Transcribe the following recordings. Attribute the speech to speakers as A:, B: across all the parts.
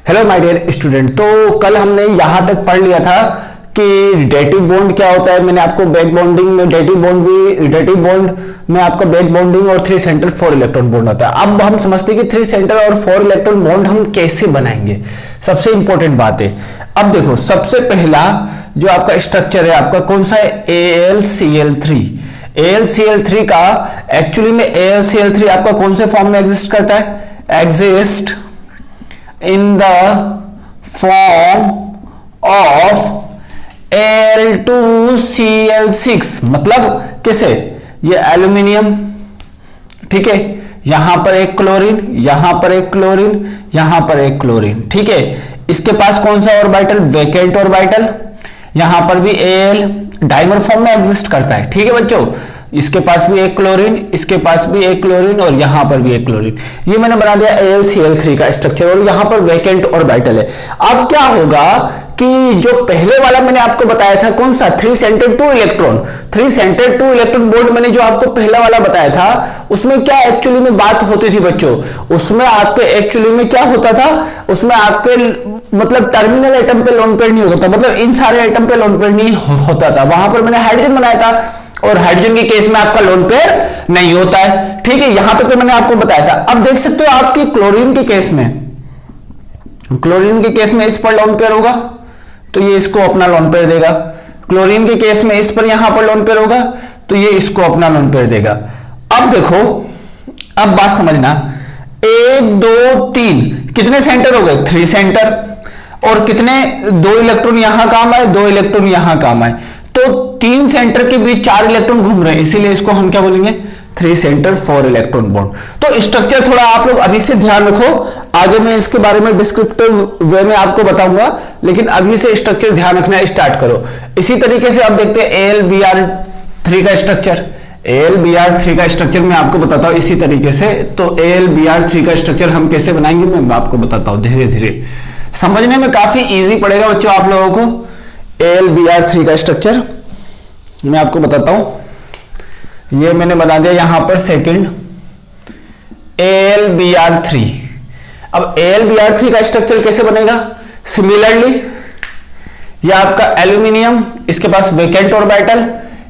A: Hello my dear student. तो कल हमने यहां तक पढ़ लिया था कि डेटिव बॉन्ड क्या होता है। मैंने आपको बैक बॉन्डिंग में डेटिव बॉन्ड में आपका बैक बॉन्डिंग और 3 सेंटर 4 इलेक्ट्रॉन बॉन्ड होता है। अब हम समझते हैं कि 3 सेंटर और 4 इलेक्ट्रॉन बॉन्ड हम कैसे बनाएंगे। सबसे इंपॉर्टेंट बात है, अब देखो सबसे पहला जो आपका स्ट्रक्चर है आपका कौन सा है, AlCl3। AlCl3 का एक्चुअली में AlCl3 आपका कौन से फॉर्म में एग्जिस्ट करता है, exist in the form of Al2Cl6, मतलब किसे, ये एल्यूमिनियम, ठीक है, यहां पर एक क्लोरीन, यहां पर एक क्लोरीन, यहां पर एक क्लोरीन, ठीक है। इसके पास कौन सा ऑर्बिटल, वैकेंट ऑर्बिटल, यहां पर भी Al डाइमर फॉर्म में एग्जिस्ट करता है, ठीक है बच्चों। इसके पास भी एक क्लोरीन, इसके पास भी एक क्लोरीन और यहां पर भी एक क्लोरीन। ये मैंने बना दिया AlCl3 का स्ट्रक्चर और यहां पर वैकेंट ऑर्बिटल है। अब क्या होगा कि जो पहले वाला मैंने आपको बताया था कौन सा, 3 centre 2 electron, 3 centre 2 electron bond मैंने जो आपको पहला वाला बताया था उसमें क्या एक्चुअली में बात होती थी बच्चों, उसमें आपके एक्चुअली में क्या होता था, उसमें आपके मतलब टर्मिनल एटम पे लोन पेयर नहीं होता था, मतलब इन सारे एटम पे लोन पेयर नहीं होता था। वहां पर मैंने हाइड्रोजन बनाया था और हाइड्रोजन के केस में आपका लोन पेयर नहीं होता है, ठीक है। यहां तक तो मैंने आपको बताया था। अब देख सकते हो आपकी क्लोरीन के केस में, क्लोरीन के केस में इस पर लोन पेयर होगा तो ये इसको अपना लोन पेयर देगा। क्लोरीन के केस में इस पर यहां पर लोन पेयर होगा तो ये इसको अपना लोन पेयर देगा। अब देखो, अब बात समझना, 1 2 3 कितने सेंटर हो गए, 3 सेंटर, और कितने 2 इलेक्ट्रॉन यहां काम आए, 2 इलेक्ट्रॉन यहां काम आए, तो 3 सेंटर के बीच 4 इलेक्ट्रॉन घूम रहे हैं, इसीलिए इसको हम क्या बोलेंगे, 3 सेंटर 4 इलेक्ट्रॉन बॉन्ड। तो स्ट्रक्चर थोड़ा आप लोग अभी से ध्यान रखो, आगे मैं इसके बारे में डिस्क्रिप्टिव वे में आपको बताऊंगा, लेकिन अभी से स्ट्रक्चर ध्यान रखना स्टार्ट करो। इसी तरीके से अब देखते हैं AlBr3 का स्ट्रक्चर। AlBr3 का स्ट्रक्चर मैं आपको बताता हूं इसी तरीके से। तो AlBr3 का स्ट्रक्चर हम कैसे बनाएंगे मैं आपको बताता हूं, धीरे धीरे समझने में काफी इजी पड़ेगा बच्चों आप लोगों को। AlBr3 का स्ट्रक्चर मैं आपको बताता हूं, ये मैंने बना दिया यहां पर सेकंड AlBr3। अब AlBr3 का स्ट्रक्चर कैसे बनेगा, सिमिलरली ये आपका एल्यूमिनियम, इसके पास वैकेंट ऑर्बिटल,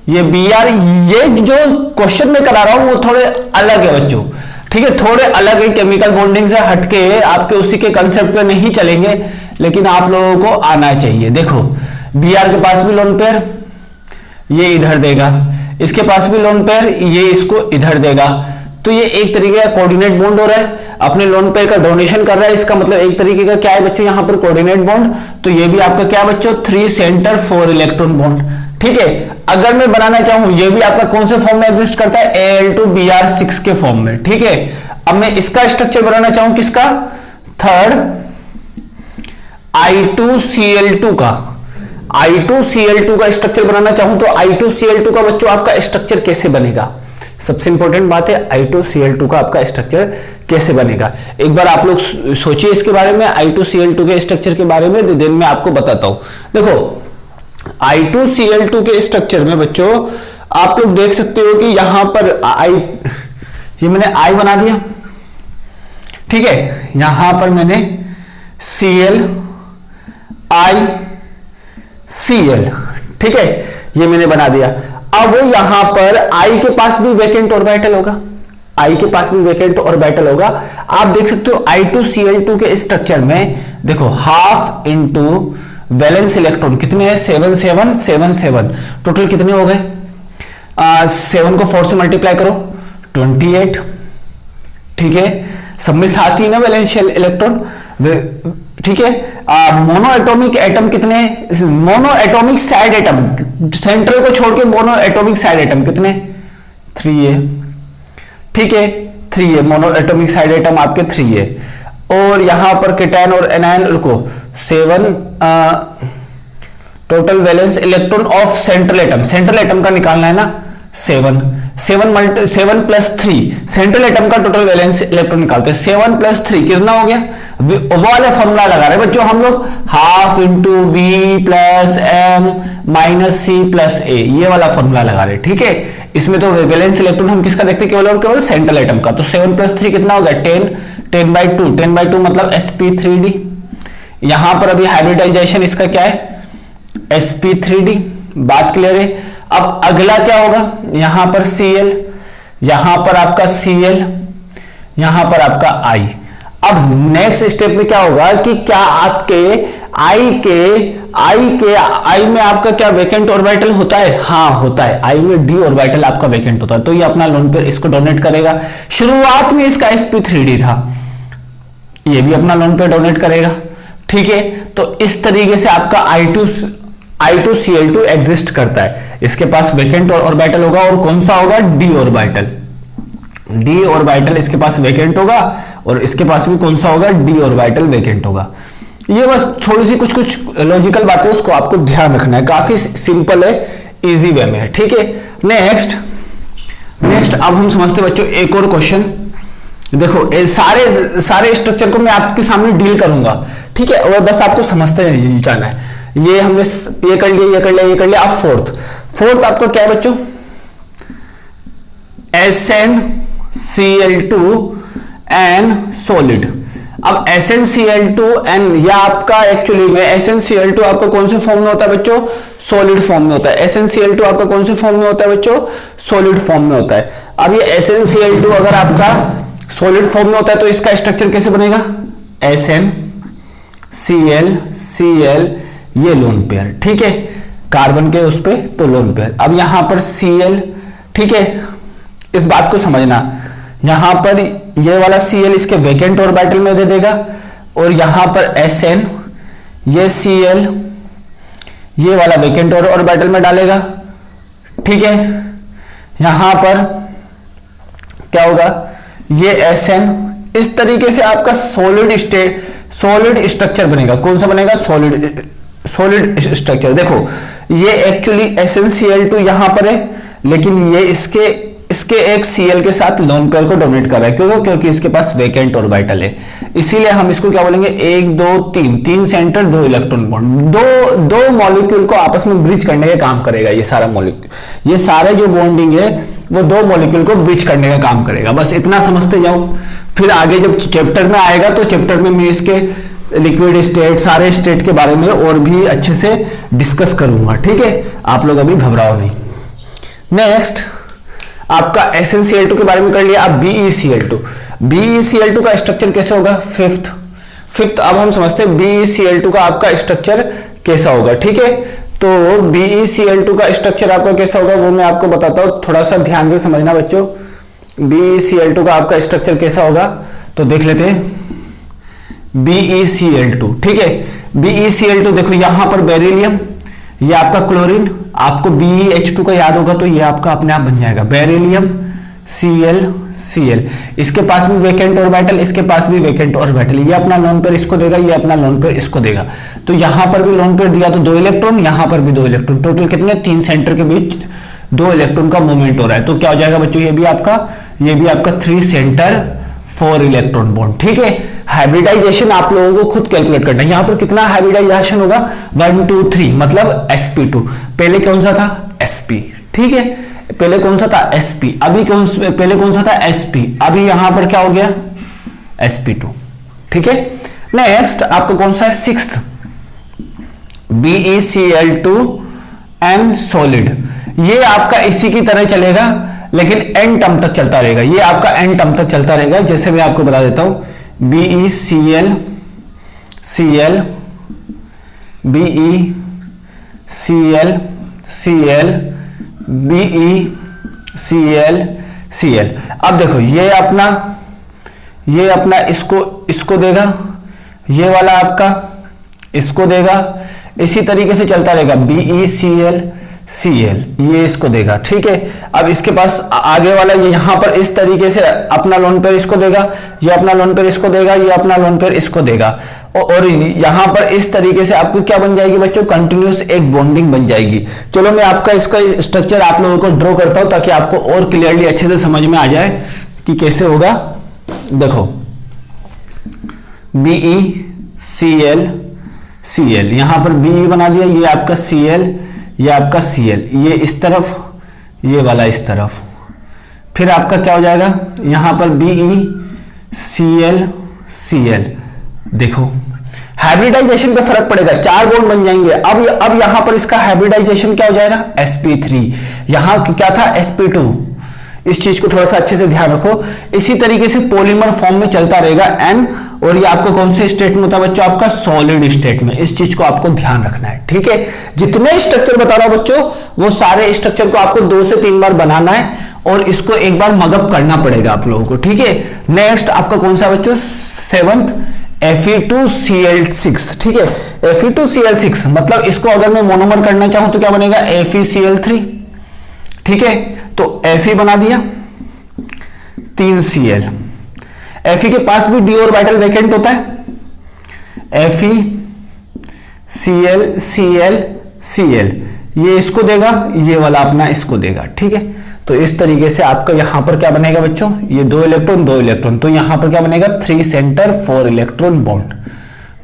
A: ये Br, ये जो क्वेश्चन में करा रहा हूं वो थोड़े अलग है बच्चों, ठीक है, थोड़े अलग है, केमिकल बॉन्डिंग से हटके आपके उसी के कंसेप्ट पे नहीं चलेंगे, लेकिन आप लोगों को आना चाहिए। देखो Br के पास भी लोन पेयर, ये इधर देगा, इसके पास भी लोन पेयर, ये इसको इधर देगा, तो ये एक तरीके का कोऑर्डिनेट बॉन्ड हो रहा है, अपने लोन पेयर का डोनेशन कर रहा है। इसका मतलब एक तरीके का क्या है बच्चों, यहां पर कोऑर्डिनेट बॉन्ड, तो ये भी आपका क्या बच्चों, 3 सेंटर 4 इलेक्ट्रॉन बॉन्ड, ठीक है। अगर मैं बनाना चाहूं, ये भी आपका कौन से फॉर्म में एग्जिस्ट करता है, Al2Br6 के फॉर्म में, ठीक है। अब मैं इसका स्ट्रक्चर बनाना चाहूं, किसका, थर्ड I2Cl2 का, I2Cl2 का स्ट्रक्चर बनाना चाहूं तो I2Cl2 का बच्चों आपका स्ट्रक्चर कैसे बनेगा, सबसे इंपॉर्टेंट बात है I2Cl2 का आपका स्ट्रक्चर कैसे बनेगा। एक बार आप लोग सोचिए इसके बारे में, I2Cl2 के स्ट्रक्चर के बारे में, दिन में आपको बताता हूं। देखो I2Cl2 के स्ट्रक्चर में बच्चों आप लोग देख सकते हो कि यहां पर ये मैंने I बना दिया, ठीक है, यहां पर मैंने Cl Cl, ठीक है, ये मैंने बना दिया। अब यहां पर I के पास भी वैकेंट ऑर्बिटल होगा, I के पास भी वैकेंट ऑर्बिटल होगा। आप देख सकते हो I2Cl2 के स्ट्रक्चर में देखो हाफ इंटू वैलेंस इलेक्ट्रॉन कितने हैं, 7 7 7 7, टोटल कितने हो गए, 7 को 4 से मल्टीप्लाई करो 28, ठीक है। सब में साथ ही ना वैलेंस इलेक्ट्रॉन, ठीक है। मोनो एटॉमिक एटम कितने, mono atomic side atom, central को छोड़ के मोनो एटॉमिक साइड एटम कितने, 3 है, ठीक है, 3 है, मोनो एटॉमिक साइड एटम आपके 3 है। और यहां पर केटायन और एनायन रुको 7, total valence electron of central atom, central atom का निकालना है ना, 7 7 प्लस 3 सेंट्रल एटम का टोटल वैलेंस इलेक्ट्रॉन निकालते हैं, 7 प्लस 3 कितना हो गया, वो वाले फॉर्मूला लगा रहे हैं बच्चों हम लोग, half into V plus M minus C plus A, ये वाला फॉर्मूला लगा रहे हैं, ठीक है। इसमें तो वैलेंस इलेक्ट्रॉन हम किसका देखते हैं, केवल और केवल सेंट्रल एटम का। तो 7 प्लस 3 कितना हो गया 10, 10/2 मतलब sp3d, यहां पर अभी हाइब्रिडाइजेशन इसका क्या है, sp3d, बात क्लियर है। अब अगला क्या होगा, यहां पर Cl, यहां पर आपका Cl, यहां पर आपका I। अब नेक्स्ट स्टेप में क्या होगा कि क्या आपके I में आपका क्या वेकेंट ऑर्बिटल होता है, हाँ होता है, I में d ऑर्बिटल आपका वेकेंट होता है, तो ये अपना लोन पेयर इसको डोनेट करेगा। शुरुआत में इसका sp3d था, ये भी अपना लोन पेयर डोनेट करेगा, ठीक है। तो इस तरीके से आपका I2Cl2 एग्जिस्ट करता है। इसके पास वेकेंट ऑर्बिटल होगा और कौन सा होगा, d ऑर्बिटल, d ऑर्बिटल इसके पास वेकेंट होगा और इसके पास भी कौन सा होगा, d ऑर्बिटल वेकेंट होगा। ये बस थोड़ी सी कुछ लॉजिकल बातें उसको आपको ध्यान रखना है, काफी सिंपल है, इजी वे में है, ठीक है। नेक्स्ट अब हम समझते हैं बच्चों एक और क्वेश्चन। देखो सारे स्ट्रक्चर को मैं आपके सामने डील करूंगा, ठीक है, और बस आपको समझते जाना है। ये हमने ये कर लिया, ये कर लिया, ये कर लिया। अब फोर्थ आपका क्या है बच्चों, SnCl2 एंड सॉलिड। अब SnCl2 एंड या आपका एक्चुअली में SnCl2 आपका कौन से फॉर्म में होता है बच्चों, सॉलिड फॉर्म में होता है। SnCl2 आपका कौन से फॉर्म में होता है बच्चों, सॉलिड फॉर्म में होता है। अब ये SnCl2 अगर आपका सॉलिड फॉर्म में होता है तो इसका स्ट्रक्चर कैसे बनेगा, SnCl ये लोन पेयर, ठीक है, कार्बन के उस पे तो लोन पेयर। अब यहां पर Cl, ठीक है, इस बात को समझना, यहां पर ये वाला Cl इसके वेकेंट ऑर्बिटल में दे देगा और यहां पर Sn ये Cl ये वाला वेकेंट ऑर्बिटल में डालेगा, ठीक है। यहां पर क्या होगा, ये Sn, इस तरीके से आपका सॉलिड स्ट्रक्चर बनेगा। कौन सा बनेगा, सॉलिड स्ट्रक्चर। देखो ये एक्चुअली SnCl2 यहां पर है, लेकिन ये इसके एक Cl के साथ लोन पेयर को डोनेट कर रहा है, क्योंकि इसके पास वेकेंट ऑर्बिटल है, इसीलिए हम इसको क्या बोलेंगे, 1 2 3 सेंटर 2 इलेक्ट्रॉन बॉन्ड, दो मॉलिक्यूल को आपस में ब्रिज करने का काम करेगा। ये सारा मॉलिक्यूल, ये सारे जो बॉन्डिंग है वो 2 मॉलिक्यूल को ब्रिज करने का काम करेगा। बस इतना समझते जाओ, फिर आगे जब चैप्टर में आएगा तो चैप्टर में मैं इसके लिक्विड स्टेट, सारे स्टेट के बारे में और भी अच्छे से डिस्कस करूंगा, ठीक है, आप लोग अभी घबराओ नहीं। नेक्स्ट आपका SnCl2 के बारे में कर लिया। अब BeCl2 का स्ट्रक्चर कैसे होगा, फिफ्थ अब हम समझते हैं BeCl2 का आपका स्ट्रक्चर कैसा होगा, ठीक है। तो BeCl2 का स्ट्रक्चर आपका कैसा होगा वो मैं आपको बताता हूं, थोड़ा सा ध्यान से समझना बच्चों। BeCl2 का आपका स्ट्रक्चर कैसा होगा तो देख लेते हैं। BeCl2, ठीक है, BeCl2 देखो यहां पर बेरिलियम, ये आपका क्लोरीन, आपको BeH2 का याद होगा तो ये आपका अपने आप बन जाएगा बेरिलियम Cl। इसके पास भी वेकेंट ऑर्बिटल, इसके पास भी वेकेंट ऑर्बिटल, ये अपना लोन पेयर इसको देगा, ये अपना लोन पेयर इसको देगा। तो यहां पर भी लोन पेयर दिया तो 2 इलेक्ट्रॉन, यहां पर भी 2 इलेक्ट्रॉन, टोटल कितने, 3 सेंटर के बीच 2 इलेक्ट्रॉन का मूवमेंट हो रहा है। तो क्या हो जाएगा बच्चों, ये भी आपका 3 सेंटर 4 इलेक्ट्रॉन बॉन्ड, ठीक है। हाइब्रिडाइजेशन आप लोगों को खुद कैलकुलेट करना है। यहां पर कितना हाइब्रिडाइजेशन होगा, 1 2 3 मतलब sp2। पहले कौन सा था, sp, ठीक है, पहले कौन सा था, sp, अभी पहले कौन सा था, sp, अभी यहां पर क्या हो गया, sp2, ठीक है। नेक्स्ट आपका कौन सा है, 6th BeCl2 एंड सॉलिड। ये आपका इसी की तरह चलेगा लेकिन एन टर्म तक चलता रहेगा, ये आपका एन टर्म तक चलता रहेगा। जैसे मैं आपको बता देता हूं, BeCl BeCl। अब देखो ये अपना इसको देगा, ये वाला आपका इसको देगा, इसी तरीके से चलता रहेगा। BeCl ये इसको देगा, ठीक है। अब इसके पास आगे वाला ये यहां पर इस तरीके से अपना लोन पेयर इसको देगा, ये अपना लोन पेयर इसको देगा, ये अपना लोन पेयर इसको देगा, और यहां पर इस तरीके से आपको क्या बन जाएगी बच्चों, कंटिन्यूस एक बॉन्डिंग बन जाएगी। चलो मैं आपका इसका स्ट्रक्चर आप लोगों को ड्रॉ करता हूं ताकि आपको और क्लियरली अच्छे से समझ में आ जाए कि कैसे होगा। देखो BeCl यहां पर Be बना दिया, ये आपका Cl, ये आपका Cl, ये इस तरफ, ये वाला इस तरफ, फिर आपका क्या हो जाएगा यहां पर BeCl। देखो हाइब्रिडाइजेशन पे फर्क पड़ेगा, 4 बॉन्ड बन जाएंगे। अब यहां पर इसका हाइब्रिडाइजेशन क्या हो जाएगा, sp3, यहां क्या था sp2। इस चीज को थोड़ा सा अच्छे से ध्यान रखो। इसी तरीके से पॉलीमर फॉर्म में चलता रहेगा n, और ये आपको कौन से स्टेट में होता है बच्चों, आपका सॉलिड स्टेट में। इस चीज को आपको ध्यान रखना है, ठीक है। जितने स्ट्रक्चर बता रहा हूं बच्चों, वो सारे स्ट्रक्चर को आपको 2 से 3 बार बनाना है, और इसको एक बार मगअप करना पड़ेगा आप लोगों को, ठीक है। नेक्स्ट आपका कौन सा बच्चों, 7th Fe2Cl6, ठीक है। Fe2Cl6 मतलब इसको अगर मैं मोनोमर करना चाहूं तो क्या बनेगा, FeCl3, ठीक है। तो Fe बना दिया, 3Cl। Fe के पास भी डी ऑर्बिटल वैकेंट होता है, FeCl ये इसको देगा, ये वाला अपना इसको देगा, ठीक है। तो इस तरीके से आपका यहां पर क्या बनेगा बच्चों, ये 2 इलेक्ट्रॉन 2 इलेक्ट्रॉन, तो यहां पर क्या बनेगा, 3 सेंटर 4 इलेक्ट्रॉन बॉन्ड।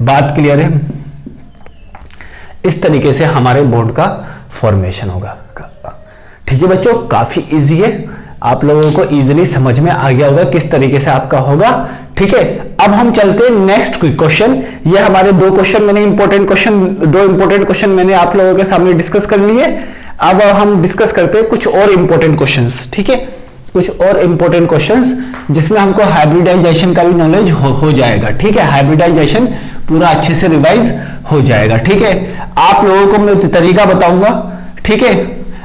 A: बात क्लियर है। इस तरीके से हमारे बॉन्ड का फॉर्मेशन होगा, ठीक है बच्चों। काफी इजी है, आप लोगों को इजीली समझ में आ गया होगा किस तरीके से आपका होगा, ठीक है। अब हम चलते हैं नेक्स्ट क्वेश्चन। ये हमारे 2 क्वेश्चन मैंने दो इंपॉर्टेंट क्वेश्चन मैंने आप लोगों के सामने डिस्कस कर लिए। अब हम डिस्कस करते हैं कुछ और इंपॉर्टेंट क्वेश्चंस, ठीक है। कुछ और इंपॉर्टेंट क्वेश्चंस जिसमें हमको हाइब्रिडाइजेशन का भी नॉलेज हो जाएगा, ठीक है। हाइब्रिडाइजेशन पूरा अच्छे से रिवाइज हो जाएगा, ठीक है। आप लोगों को मैं तरीका बताऊंगा, ठीक है।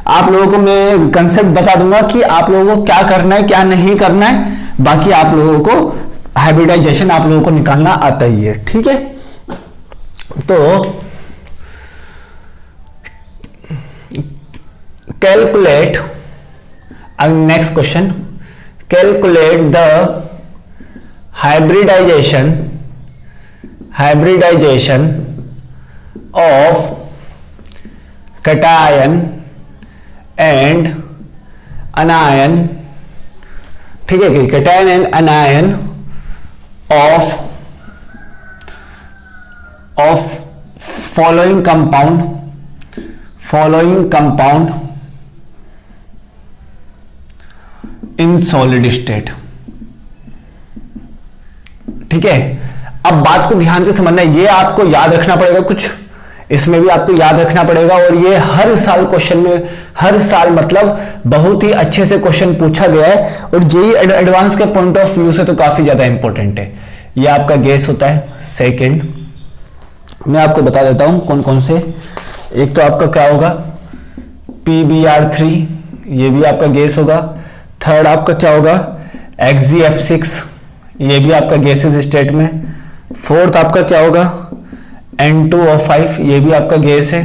A: आप लोगों को मैं कंसेप्ट बता दूंगा कि आप लोगों को क्या करना है क्या नहीं करना है। बाकी आप लोगों को हाइब्रिडाइजेशन आप लोगों को निकालना आता ही है, ठीक है। तो calculate, next question, calculate the hybridization of cation and anion, ठीक है, cation and anion of following compound in solid state, ठीक है। अब बात को ध्यान से समझना है, ये आपको याद रखना पड़ेगा, कुछ इसमें भी आपको याद रखना पड़ेगा, और ये हर साल क्वेश्चन में, हर साल मतलब बहुत ही अच्छे से क्वेश्चन पूछा गया है, और जेईई एडवांस के पॉइंट ऑफ व्यू से तो काफी ज्यादा इंपॉर्टेंट है। ये आपका गैस होता है सेकेंड, मैं आपको बता देता हूं कौन कौन से। एक तो आपका क्या होगा, PbR3, ये भी आपका गैस होगा। थर्ड आपका क्या होगा, XgF6, ये भी आपका गैसेस स्टेट में। फोर्थ आपका क्या होगा, N2O5, ये भी आपका गैस है।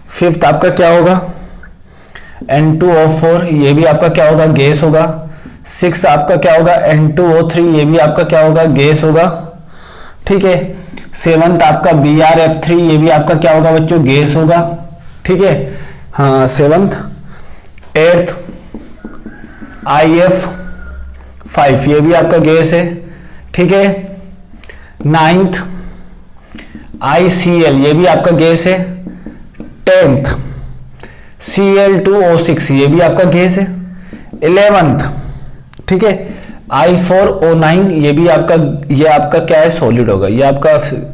A: फिफ्थ आपका क्या होगा, N2O4, ये भी आपका क्या होगा, गैस होगा। सिक्स आपका क्या होगा, N2O3, ये भी आपका क्या होगा, गैस होगा, ठीक है। सेवंथ आपका BrF3, ये भी आपका क्या होगा बच्चों, गैस होगा, ठीक है। हाँ सेवंथ। एट्थ IF5, ये भी आपका गैस है, ठीक है। नाइन्थ ICl, ये भी आपका गैस है। 10th Cl2O6, ये भी आपका गैस है। 11th, ठीक है, I4O9, ये भी आपका, ये आपका क्या है, सॉलिड होगा, ये आपका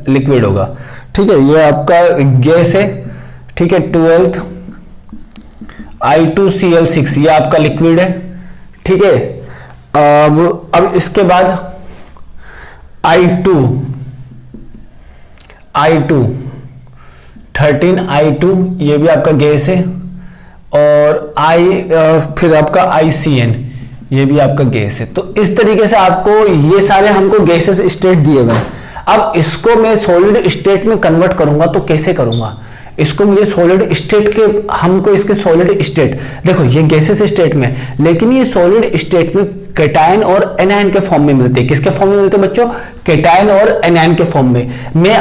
A: लिक्विड होगा, ठीक है, ये आपका गैस है, ठीक है। 12th I2Cl6, ये आपका लिक्विड है, ठीक है। अब इसके बाद I2 13 I2, ये भी आपका गैस है। और फिर आपका ICN, ये भी आपका गैस है। तो इस तरीके से आपको ये सारे हमको गैसेस स्टेट दिए गए। अब इसको मैं सॉलिड स्टेट में कन्वर्ट करूंगा तो कैसे करूंगा, इसको मुझे सॉलिड स्टेट के, हमको इसके सॉलिड स्टेट, देखो ये गैसेस स्टेट में, लेकिन ये सॉलिड स्टेट में कैटायन और एनायन के फॉर्म में मिलते हैं। किसके फॉर्म में मिलते हैं बच्चों, कैटायन और एनायन के फॉर्म में। मैं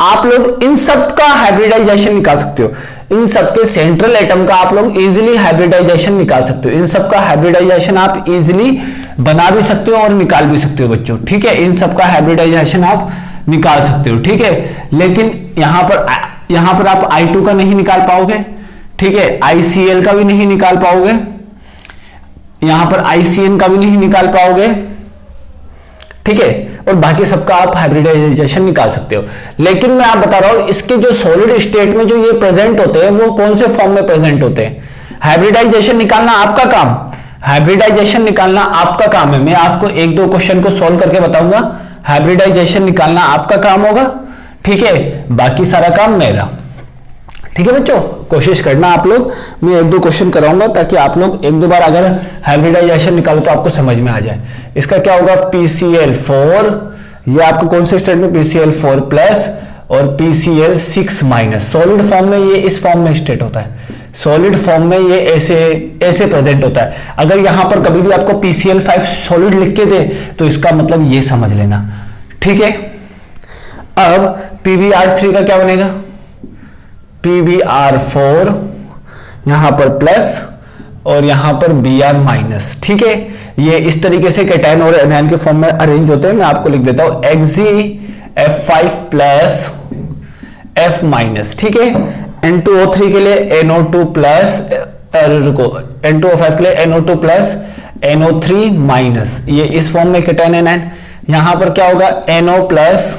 A: आप लोग इन सब का हाइब्रिडाइजेशन निकाल सकते हो, इन सब के सेंट्रल एटम का आप लोग इजीली हाइब्रिडाइजेशन निकाल सकते हो। इन सब का हाइब्रिडाइजेशन आप इजीली बना भी सकते हो और निकाल भी सकते हो बच्चों, ठीक है। इन सब का हाइब्रिडाइजेशन आप निकाल सकते हो, ठीक है। लेकिन यहां पर आप I2 का नहीं निकाल पाओगे, ठीक है। ICl का भी नहीं निकाल पाओगे, यहां पर ICN का भी नहीं निकाल पाओगे, ठीक है, और बाकी सबका आप हाइब्रिडाइजेशन निकाल सकते हो। लेकिन मैं आप बता रहा हूं इसके जो सॉलिड स्टेट में जो ये प्रेजेंट होते हैं वो कौन से फॉर्म में प्रेजेंट होते हैं। हाइब्रिडाइजेशन निकालना आपका काम, हाइब्रिडाइजेशन निकालना आपका काम है। मैं आपको एक दो क्वेश्चन को सॉल्व करके बताऊंगा, हाइब्रिडाइजेशन निकालना आपका काम होगा, ठीक है, बाकी सारा काम मेरा। ठीक है बच्चों, कोशिश करना आप लोग, मैं एक दो क्वेश्चन कराऊंगा ताकि आप लोग एक दो बार अगर हाइब्रिडाइजेशन निकालो तो आपको समझ में आ जाए। इसका क्या होगा, PCl4, ये आपको कौन से स्टेट में, PCl4 प्लस और PCl6 माइनस। सॉलिड फॉर्म में ये इस फॉर्म में स्टेट होता है, सॉलिड फॉर्म में ये ऐसे प्रेजेंट होता है। अगर यहां पर कभी भी आपको PCl5 सॉलिड लिख के दे तो इसका मतलब ये समझ लेना, ठीक है। अब PbR3 का क्या बनेगा, PbR4 यहां पर प्लस और यहां पर Br माइनस, ठीक है। ये इस तरीके से कैटायन और एनायन के फॉर्म में अरेंज होते हैं। मैं आपको लिख देता हूं HgF5 प्लस F माइनस, ठीक है। N2O3 के लिए NO2 प्लस, रुको, N2O5 के लिए NO2 प्लस NO3 माइनस, ये इस फॉर्म में कैटायन एनायन। यहां पर क्या होगा, NO प्लस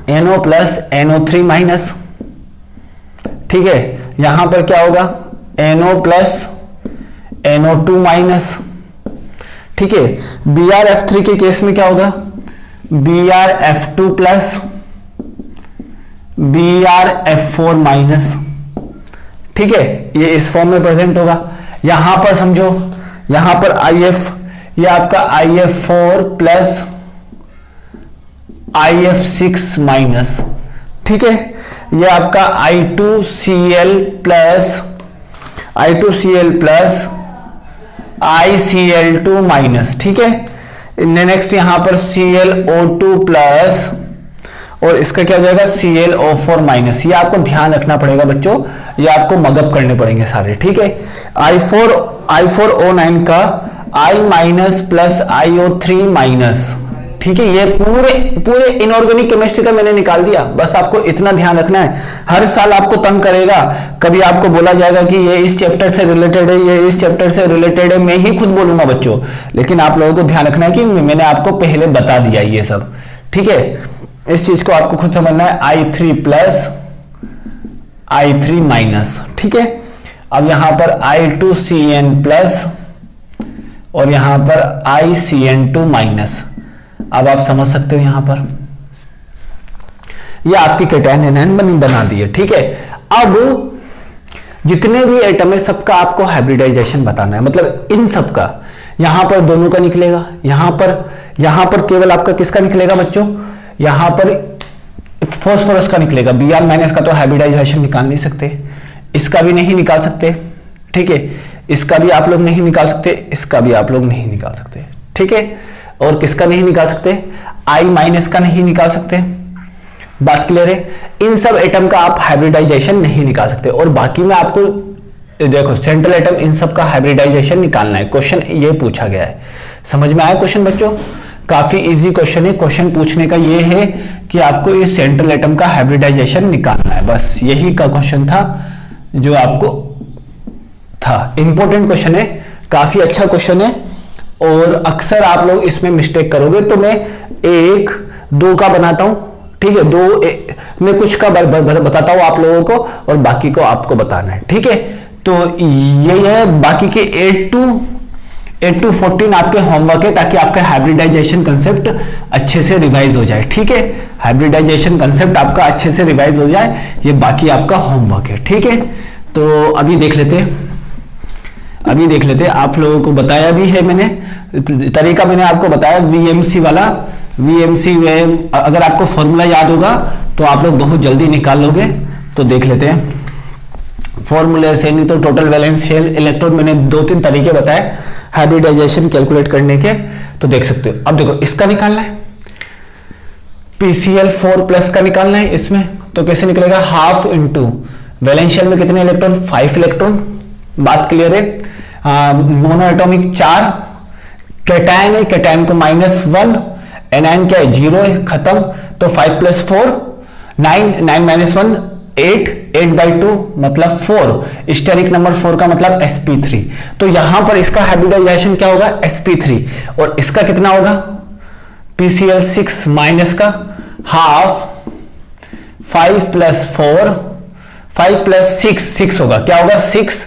A: NO3 माइनस, ठीक है। यहां पर क्या होगा, NO प्लस NO2 माइनस, ठीक है। BrF3 के केस में क्या होगा, BrF2 प्लस BrF4 माइनस, ठीक है, ये इस फॉर्म में प्रेजेंट होगा। यहां पर समझो, यहां पर IF, ये आपका IF4 प्लस IF6 माइनस, ठीक है। ये आपका I2Cl प्लस ICl2 माइनस, ठीक है। नेक्स्ट यहां पर ClO2 प्लस और इसका क्या हो जाएगा, ClO4 माइनस। ये आपको ध्यान रखना पड़ेगा बच्चों, ये आपको मगअप करने पड़ेंगे सारे, ठीक है। I4O9 का I minus plus IO3 minus, ठीक है। ये पूरे इनऑर्गेनिक केमिस्ट्री का मैंने निकाल दिया, बस आपको इतना ध्यान रखना है। हर साल आपको तंग करेगा, कभी आपको बोला जाएगा कि ये इस चैप्टर से रिलेटेड है, ये इस चैप्टर से रिलेटेड है, मैं ही खुद बोलूंगा बच्चों, लेकिन आप लोगों को ध्यान रखना है कि मैंने आपको पहले बता दिया ये सब, ठीक है। इस चीज को आपको खुद समझना है, I3 प्लस I3 माइनस, ठीक है। अब यहां पर I2CN प्लस और यहां पर ICN2 माइनस। अब आप समझ सकते हो, यहां पर ये आपकी कैटायन एनायन बना दी है, ठीक है। अब जितने भी एटम है सबका आपको हाइब्रिडाइजेशन बताना है, मतलब इन सबका। यहां पर दोनों का निकलेगा, यहां पर केवल आपका किसका निकलेगा बच्चों, यहां पर फास्फोरस का निकलेगा। Br माइनस का तो हाइब्रिडाइजेशन निकाल नहीं सकते, इसका भी नहीं निकाल सकते, ठीक है। इसका भी आप लोग नहीं निकाल सकते, इसका भी आप लोग नहीं निकाल सकते, ठीक है। और किसका नहीं निकाल सकते, I माइनस का नहीं निकाल सकते, बात क्लियर है। इन सब एटम का आप हाइब्रिडाइजेशन नहीं निकाल सकते। और बाकी में आपको देखो सेंट्रल एटम, इन सब का हाइब्रिडाइजेशन निकालना है। क्वेश्चन ये पूछा गया है, समझ में आया क्वेश्चन बच्चों, काफी इजी क्वेश्चन है। क्वेश्चन पूछने का ये है कि आपको इस सेंट्रल एटम का हाइब्रिडाइजेशन निकालना है, बस यही का क्वेश्चन था जो आपको था। इंपॉर्टेंट क्वेश्चन है, काफी अच्छा क्वेश्चन है, और अक्सर आप लोग इसमें मिस्टेक करोगे। तो मैं 1 2 का बनाता हूं, ठीक है। मैं कुछ का बताता हूं आप लोगों को और बाकी को आपको बताना है, ठीक है। तो ये है, बाकी के 8 to 14 आपके होमवर्क है, ताकि आपका हाइब्रिडाइजेशन कंसेप्ट अच्छे से रिवाइज हो जाए, ठीक है। हाइब्रिडाइजेशन कंसेप्ट आपका अच्छे से रिवाइज हो जाए, ये बाकी आपका होमवर्क है, ठीक है। तो अभी देख लेते हैं, आप लोगों को बताया भी है मैंने, तरीका मैंने आपको बताया VMC वाला। VMC में अगर आपको फॉर्मूला याद होगा तो आप लोग बहुत जल्दी निकाल लोगे। तो देख लेते हैं फॉर्मूले से, नहीं तो टोटल वैलेंस शेल इलेक्ट्रॉन, मैंने 2-3 तरीके बताए हाइब्रिडाइजेशन कैलकुलेट करने के, तो देख सकते हो। अब देखो इसका निकालना है, PCl4 प्लस का निकालना है इसमें, तो कैसे निकलेगा, हाफ इंटू वैलेंस शेल में कितने इलेक्ट्रॉन, 5 इलेक्ट्रॉन, बात क्लियर है। मोनो एटॉमिक 4, कैटायन है, कैटायन को -1, एनायन क्या है 0 है, खत्म। तो 5 + 4 9, 9 - 1 8/2 मतलब 4, स्टेरिक नंबर 4 का मतलब sp3। तो यहां पर इसका हाइब्रिडाइजेशन क्या होगा, sp3, और इसका कितना होगा, PCl6 माइनस का हाफ 5 + 4, 5 + 6 होगा, क्या होगा 6,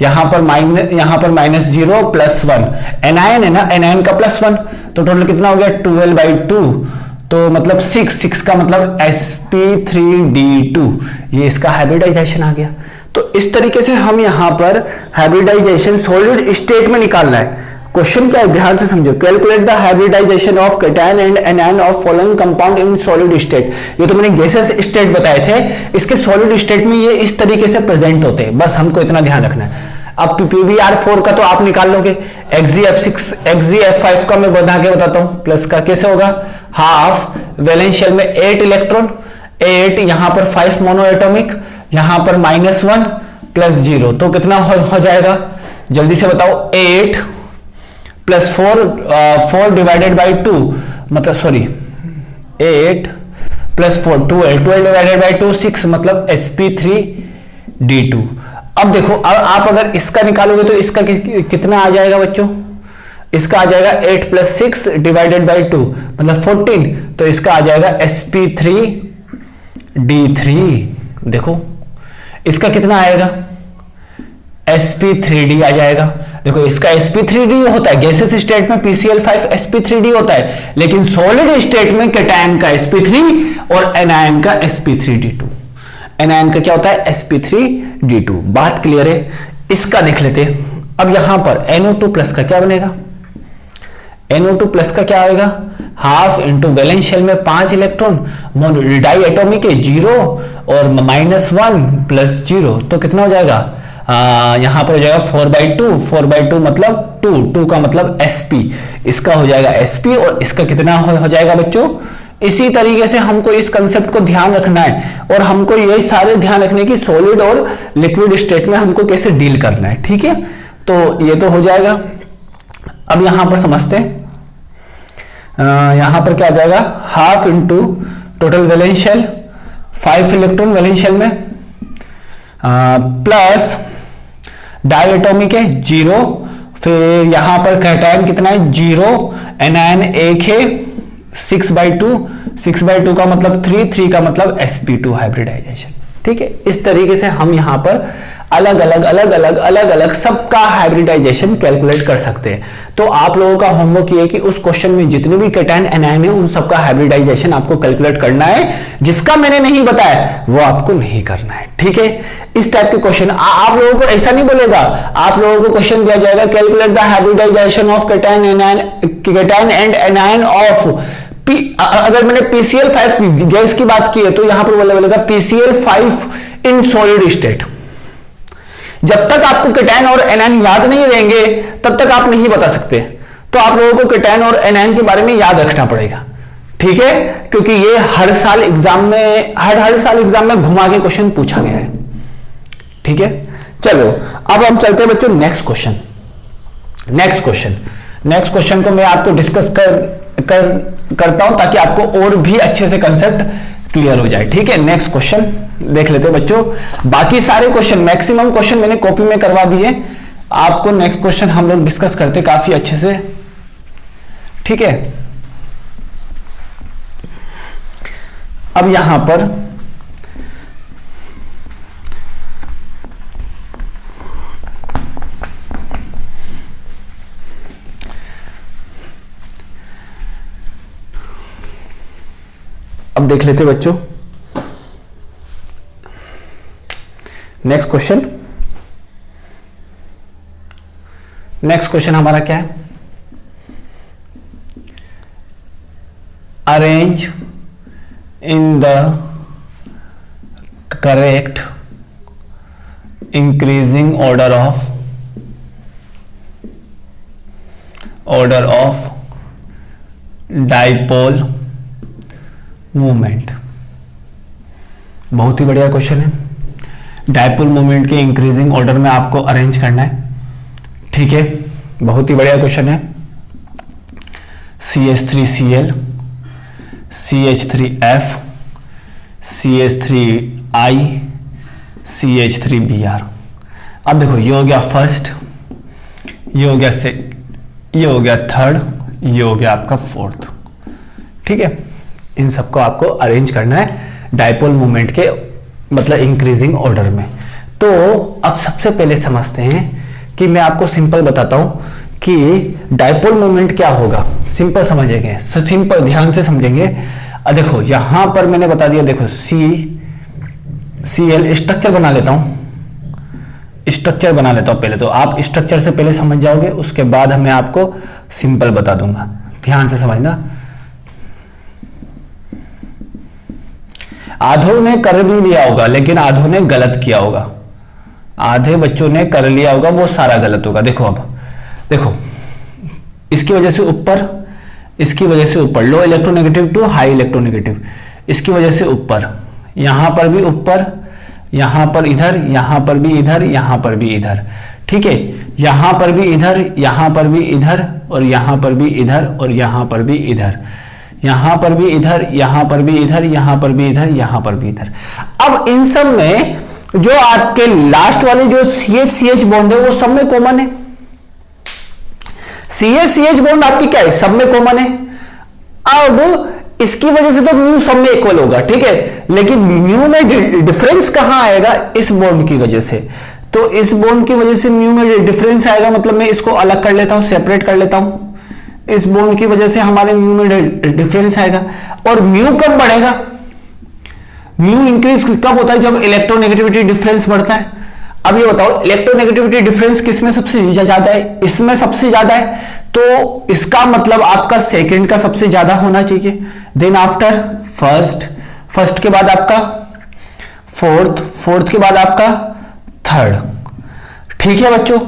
A: यहां पर -0 + 1, एनायन है ना, एनायन का +1, तो टोटल कितना हो गया 12/2, तो मतलब 6 का मतलब sp3d2, ये इसका हाइब्रिडाइजेशन आ गया। तो इस तरीके से हम यहां पर हाइब्रिडाइजेशन सॉलिड स्टेट में निकालना है। क्वेश्चन क्या है, ध्यान से समझो, calculate the hybridization of cation and anion of following compound in solid state. ये तो मैंने गैसेस स्टेट बताए थे, इसके सॉलिड स्टेट में ये इस तरीके से प्रेजेंट होते हैं, बस हमको इतना ध्यान रखना है। अब PbR4 का तो आप निकाल लोगे, XgF6 XgF5 का मैं बता के बताता हूं, प्लस का कैसे होगा, हाफ वैलेंस शेल में 8 इलेक्ट्रॉन, 8 यहां पर 5 मोनो एटॉमिक, यहां पर -1 + 0, तो कितना हो जाएगा, जल्दी से बताओ, 8 + 4 डिवाइडेड बाई 2, मतलब सॉरी 8 + 4 12 डिवाइडेड बाई 2 6, मतलब sp3d2। अब देखो, अब आप अगर इसका निकालोगे तो इसका कितना आ जाएगा बच्चों, इसका आ जाएगा 8 + 6 डिवाइडेड बाई 2 मतलब 14, तो इसका आ जाएगा sp3d3। देखो इसका कितना आएगा, sp3d आ जाएगा। देखो इसका sp3d होता है, गैसेस स्टेट में PCl5 sp3d होता है, लेकिन सॉलिड स्टेट में कैटायन का sp3 और एनायन का sp3d2। एनायन का क्या होता है, sp3d2। बात क्लियर है, इसका देख लेते हैं। अब यहां पर NO2+ का क्या बनेगा, NO2+ का क्या आएगा, हाफ इंटू वैलेंस शेल में 5 इलेक्ट्रॉन, डाई एटॉमिक है 0 और -1 + 0, तो कितना हो जाएगा, यहां पर हो जाएगा 4/2 मतलब 2 का मतलब sp, इसका हो जाएगा sp, और इसका कितना हो जाएगा बच्चों। इसी तरीके से हमको इस कंसेप्ट को ध्यान रखना है, और हमको ये सारे ध्यान रखने की सॉलिड और लिक्विड स्टेट में हमको कैसे डील करना है, ठीक है। तो ये तो हो जाएगा। अब यहां पर समझते हैं, यहां पर क्या आ जाएगा, half into total valence shell 5 electron valence shell में, प्लस डाई एटॉमिक है 0, फिर यहां पर कैटायन कितना है 0, एनायन 1 है 6/2 का मतलब 3 का मतलब sp2 हाइब्रिडाइजेशन, ठीक है। इस तरीके से हम यहां पर अलग अलग सबका हाइब्रिडाइजेशन कैलकुलेट कर सकते हैं। तो आप लोगों का होमवर्क ये है कि उस क्वेश्चन में जितने भी कैटायन एनायन है उन सबका हाइब्रिडाइजेशन आपको कैलकुलेट करना है। जिसका मैंने नहीं बताया वो आपको नहीं करना है, ठीक है। इस टाइप के क्वेश्चन आप लोगों को ऐसा नहीं बोलेगा, आप लोगों को क्वेश्चन दिया जाएगा calculate the hybridization of cation and anion of अगर मैंने PCl5 गैस की बात की है तो यहां पर बोलेगा PCl5 इन सॉलिड स्टेट। जब तक आपको कैटायन और एनायन याद नहीं रहेंगे तब तक आप नहीं बता सकते। तो आप लोगों को कैटायन और एनायन के बारे में याद रखना पड़ेगा, ठीक है, क्योंकि ये हर साल एग्जाम में घुमा के क्वेश्चन पूछा गया है, ठीक है। चलो अब हम चलते हैं बच्चों नेक्स्ट क्वेश्चन को मैं आपको डिस्कस करता हूं ताकि आपको और भी अच्छे से कंसेप्ट क्लियर हो जाए, ठीक है। नेक्स्ट क्वेश्चन देख लेते हैं बच्चों। बाकी सारे क्वेश्चन मैक्सिमम क्वेश्चन मैंने कॉपी में करवा दिए, आपको नेक्स्ट क्वेश्चन हम लोग डिस्कस करते काफी अच्छे से, ठीक है। अब यहां पर अब देख लेते बच्चों नेक्स्ट क्वेश्चन हमारा क्या है, arrange in the correct increasing order of dipole movement. बहुत ही बढ़िया क्वेश्चन है। डाइपोल मूवमेंट के इंक्रीजिंग ऑर्डर में आपको अरेंज करना है, ठीक है। बहुत ही बढ़िया क्वेश्चन है। CH3Cl, CH3F, CH3I, CH3Br। अब देखो ये हो गया फर्स्ट, ये हो गया ये हो गया थर्ड, ये हो गया आपका फोर्थ। ठीक है, इन सबको आपको अरेंज करना है डायपोल मोमेंट के मतलब इंक्रीजिंग ऑर्डर में। तो अब सबसे पहले समझते हैं कि मैं आपको सिंपल बताता हूं कि डायपोल मोमेंट क्या होगा। सिंपल समझेंगे, सिंपल ध्यान से समझेंगे। देखो यहां पर मैंने बता दिया, देखो CL स्ट्रक्चर बना लेता हूं, स्ट्रक्चर बना लेता हूं पहले। तो आप स्ट्रक्चर से पहले समझ जाओगे, उसके बाद मैं आपको सिंपल बता दूंगा। ध्यान से समझना। आधों ने कर भी लिया होगा लेकिन आधों ने गलत किया होगा। आधे बच्चों ने कर लिया होगा, वो सारा गलत होगा। देखो अब देखो, इसकी वजह से ऊपर, इसकी वजह से ऊपर, लो इलेक्ट्रोनेगेटिव टू हाई इलेक्ट्रोनेगेटिव, इसकी वजह से ऊपर, यहां पर भी ऊपर, यहां पर इधर, यहां पर भी इधर, यहां पर भी इधर। ठीक है, यहां पर भी इधर, यहां पर भी इधर, और यहां पर भी इधर, और यहां पर भी इधर, यहां पर भी इधर, यहां पर भी इधर, यहां पर भी इधर, यहां पर भी इधर। अब इन सब में जो आपके लास्ट वाले जो CH बॉन्ड है वो सब में कॉमन है। CH बॉन्ड आपकी क्या है, सब में कॉमन है। अब इसकी वजह से तो म्यू सब में इक्वल होगा, ठीक है, लेकिन म्यू में डिफरेंस कहां आएगा, इस बॉन्ड की वजह से। तो इस बॉन्ड की वजह से म्यू में डिफरेंस आएगा, मतलब मैं इसको अलग कर लेता हूं, सेपरेट कर लेता हूं। इस बॉन्ड की वजह से हमारे म्यू में डिफरेंस आएगा। और म्यू कब बढ़ेगा, म्यू इंक्रीज कब होता है, जब इलेक्ट्रोनेगेटिविटी डिफरेंस बढ़ता है। अब ये बताओ इलेक्ट्रोनेगेटिविटी डिफरेंस किसमें सबसे ज्यादा है, इसमें सबसे ज्यादा है, तो इसका मतलब आपका सेकंड का सबसे ज्यादा होना चाहिए। देन आफ्टर फर्स्ट, फर्स्ट के बाद आपका फोर्थ, फोर्थ के बाद आपका थर्ड। ठीक है बच्चों,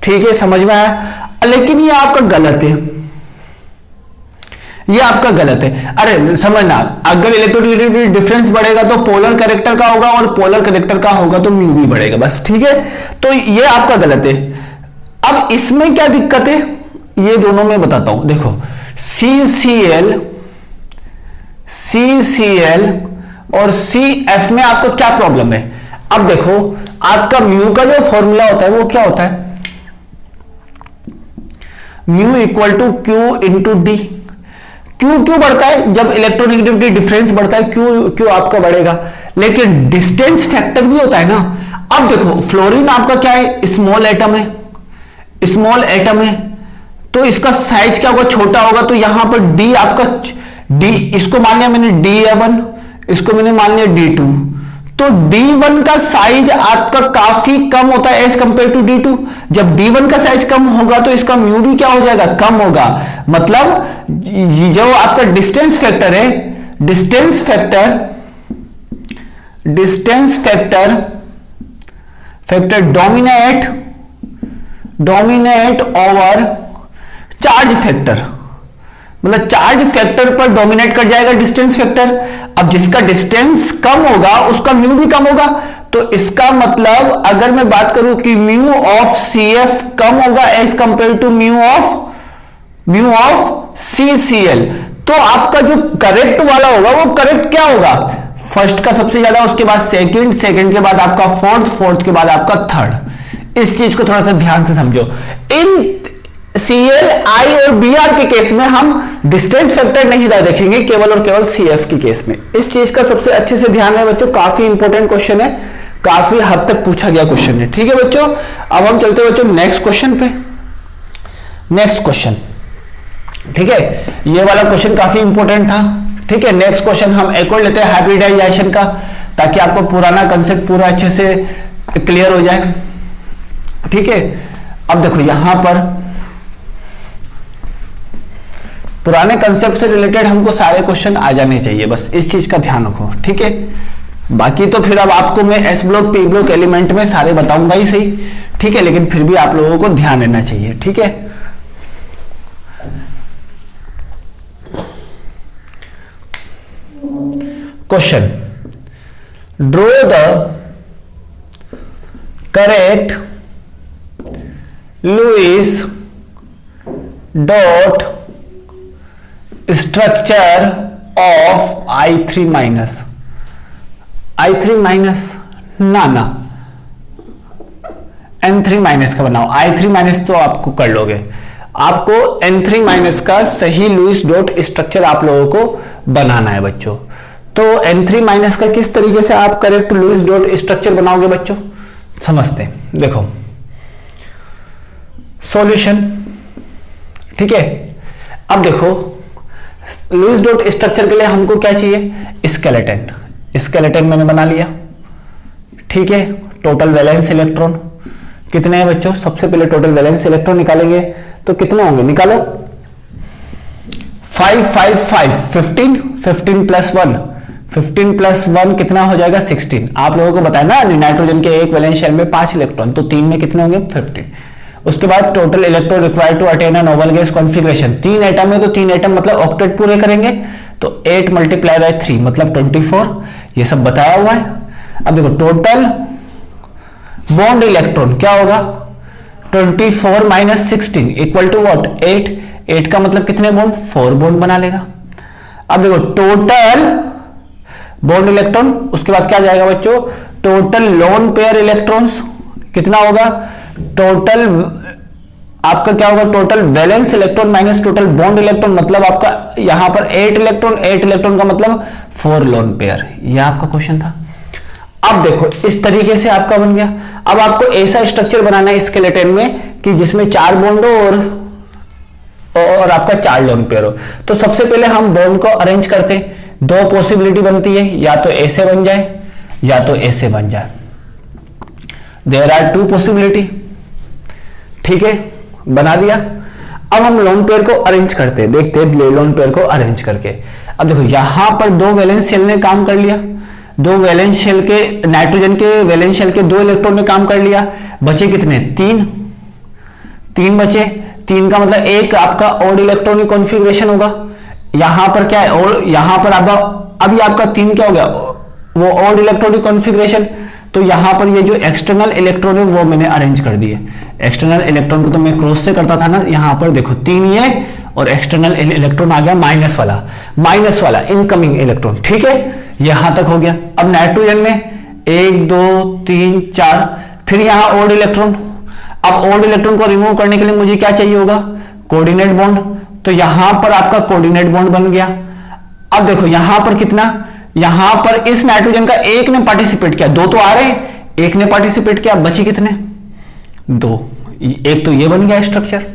A: ठीक है, समझ में आया। लेकिन ये आपका गलत है, ये आपका गलत है। अरे समझना, अगर इलेक्ट्रोनेगेटिविटी डिफरेंस बढ़ेगा तो पोलर कैरेक्टर का होगा, और पोलर कैरेक्टर का होगा तो म्यू भी बढ़ेगा, बस। ठीक है, तो ये आपका गलत है। अब इसमें क्या दिक्कत है, ये दोनों में बताता हूं। देखो CCl और CF में आपको क्या प्रॉब्लम है। अब देखो आपका म्यू का जो फॉर्मूला होता है वो क्या होता है, mu equal to Q into D. Q क्यों बढ़ता है, जब इलेक्ट्रोनेगेटिविटी डिफरेंस बढ़ता है क्यू आपका बढ़ेगा, लेकिन डिस्टेंस फैक्टर भी होता है ना। अब देखो फ्लोरीन आपका क्या है, स्मॉल एटम है, स्मॉल एटम है, तो इसका साइज क्या होगा, छोटा होगा। तो यहां पर डी आपका, डी इसको मान लिया मैंने D1, इसको मैंने मान लिया D2, तो D1 का साइज आपका काफी कम होता है एज कंपेयर टू D2। जब D1 का साइज कम होगा तो इसका म्यू भी क्या हो जाएगा, कम होगा। मतलब जो आपका डिस्टेंस फैक्टर है, distance factor dominate over charge factor, मतलब चार्ज फैक्टर पर डोमिनेट कर जाएगा डिस्टेंस फैक्टर। अब जिसका डिस्टेंस कम होगा उसका म्यू भी कम होगा। तो इसका मतलब अगर मैं बात करूं कि म्यू ऑफ CF कम होगा as compare to mu of CCl, तो आपका जो करेक्ट वाला होगा वो करेक्ट क्या होगा, फर्स्ट का सबसे ज्यादा, उसके बाद सेकंड, सेकंड के बाद आपका फोर्थ, फोर्थ के बाद आपका थर्ड। इस चीज को थोड़ा सा ध्यान से समझो। इन Cl, I और Br के केस में हम डिस्टेंस फैक्टर नहीं देखेंगे, केवल और केवल CF के केस में। इस चीज का सबसे अच्छे से ध्यान है बच्चों, काफी इंपॉर्टेंट क्वेश्चन है, काफी हद तक पूछा गया क्वेश्चन है। ठीक है बच्चों, अब हम चलते हैं बच्चों नेक्स्ट क्वेश्चन पे। नेक्स्ट क्वेश्चन, ठीक है, ये वाला क्वेश्चन काफी इंपॉर्टेंट था। ठीक है, नेक्स्ट क्वेश्चन हम एक और लेते हैं हाइब्रिडाइजेशन का, ताकि आपको पुराना कंसेप्ट पूरा अच्छे से क्लियर हो जाए। ठीक है, अब देखो यहां पर पुराने कंसेप्ट से रिलेटेड हमको सारे क्वेश्चन आ जाने चाहिए, बस इस चीज का ध्यान रखो। ठीक है, बाकी तो फिर अब आपको मैं S block, P block element में सारे बताऊंगा ही सही। ठीक है, लेकिन फिर भी आप लोगों को ध्यान देना चाहिए। ठीक है, question, draw the correct Lewis dot structure of I3 minus ना ना, N3 माइनस का बनाओ, I3 माइनस तो आपको कर लोगे, आपको N3 माइनस का सही लुईस डॉट स्ट्रक्चर आप लोगों को बनाना है बच्चों। तो N3 माइनस का किस तरीके से आप करेक्ट लुईस डॉट स्ट्रक्चर बनाओगे बच्चों, समझते हैं। देखो सॉल्यूशन, ठीक है। अब देखो लुईस डॉट स्ट्रक्चर के लिए हमको क्या चाहिए, स्केलेटन। स्केलेटन मैंने बना लिया, ठीक है। टोटल वैलेंस इलेक्ट्रॉन कितने हैं बच्चों, सबसे पहले टोटल वैलेंस इलेक्ट्रॉन निकालेंगे तो कितने होंगे, निकालो 5 5 5 15 15 प्लस 1 15 प्लस 1 कितना हो जाएगा 16। आप लोगों को बताया ना नाइट्रोजन के एक वैलेंस शेल में 5 इलेक्ट्रॉन, तो 3 में कितने होंगे 15। उसके बाद total electron required to attain a noble gas configuration, 3 atom है तो 3 एटम मतलब ऑक्टेट पूरे करेंगे, तो 8 मल्टीप्लाई बाय 3 मतलब 24, ये सब बताया हुआ है। अब देखो टोटल बॉन्ड इलेक्ट्रॉन क्या होगा, 24 माइनस 16 इक्वल टू व्हाट 8, 8 का मतलब कितने बॉन्ड 4 बॉन्ड बना लेगा। अब देखो टोटल बॉन्ड इलेक्ट्रॉन, उसके बाद क्या जाएगा बच्चों, टोटल लोन पेयर इलेक्ट्रॉन्स कितना होगा, टोटल आपका क्या होगा, total valence electron minus total bond electron, मतलब आपका यहां पर 8 इलेक्ट्रॉन, 8 इलेक्ट्रॉन का मतलब 4 लोन पेयर, यह आपका क्वेश्चन था। अब देखो इस तरीके से आपका बन गया। अब आपको ऐसा स्ट्रक्चर बनाना है स्केलेटन में कि जिसमें 4 बॉन्ड हो और आपका 4 लोन पेयर हो। तो सबसे पहले हम बॉन्ड को अरेंज करते हैं, 2 पॉसिबिलिटी बनती है, या तो ऐसे बन जाए या तो ऐसे बन जाए। देयर आर 2 पॉसिबिलिटी, ठीक है, बना दिया। अब हम लोन पेयर को अरेंज करते हैं, देखते हैं लोन पेयर को अरेंज करके। अब देखो यहां पर 2 वैलेंस शेल ने काम कर लिया, 2 वैलेंस शेल के नाइट्रोजन के वैलेंस शेल के 2 इलेक्ट्रॉन ने काम कर लिया, बचे कितने 3 बचे। 3 का मतलब एक आपका ऑड इलेक्ट्रॉनिक कॉन्फ़िगरेशन होगा, यहां पर क्या है और यहां पर अभी आपका 3 क्या हो गया, वो ऑड इलेक्ट्रॉनिक कॉन्फ़िगरेशन। तो यहां पर ये जो एक्सटर्नल इलेक्ट्रॉन है वो मैंने अरेंज कर दिए। एक्सटर्नल इलेक्ट्रॉन को तो मैं क्रॉस से करता था ना, यहां पर देखो 3 ये और एक्सटर्नल इलेक्ट्रॉन आ गया माइनस वाला इनकमिंग इलेक्ट्रॉन, ठीक है, यहां तक हो गया। अब नाइट्रोजन में 1 2 3 4, फिर यहां ऑड इलेक्ट्रॉन। अब ऑड इलेक्ट्रॉन को रिमूव करने के लिए मुझे क्या चाहिए होगा, कोऑर्डिनेट बॉन्ड, तो यहां पर आपका कोऑर्डिनेट बॉन्ड बन गया। अब देखो यहां पर कितना, यहां पर इस नाइट्रोजन का एक ने पार्टिसिपेट किया, 2 तो आ रहे हैं, एक ने पार्टिसिपेट किया, बची कितने 2, एक तो ये बन गया स्ट्रक्चर।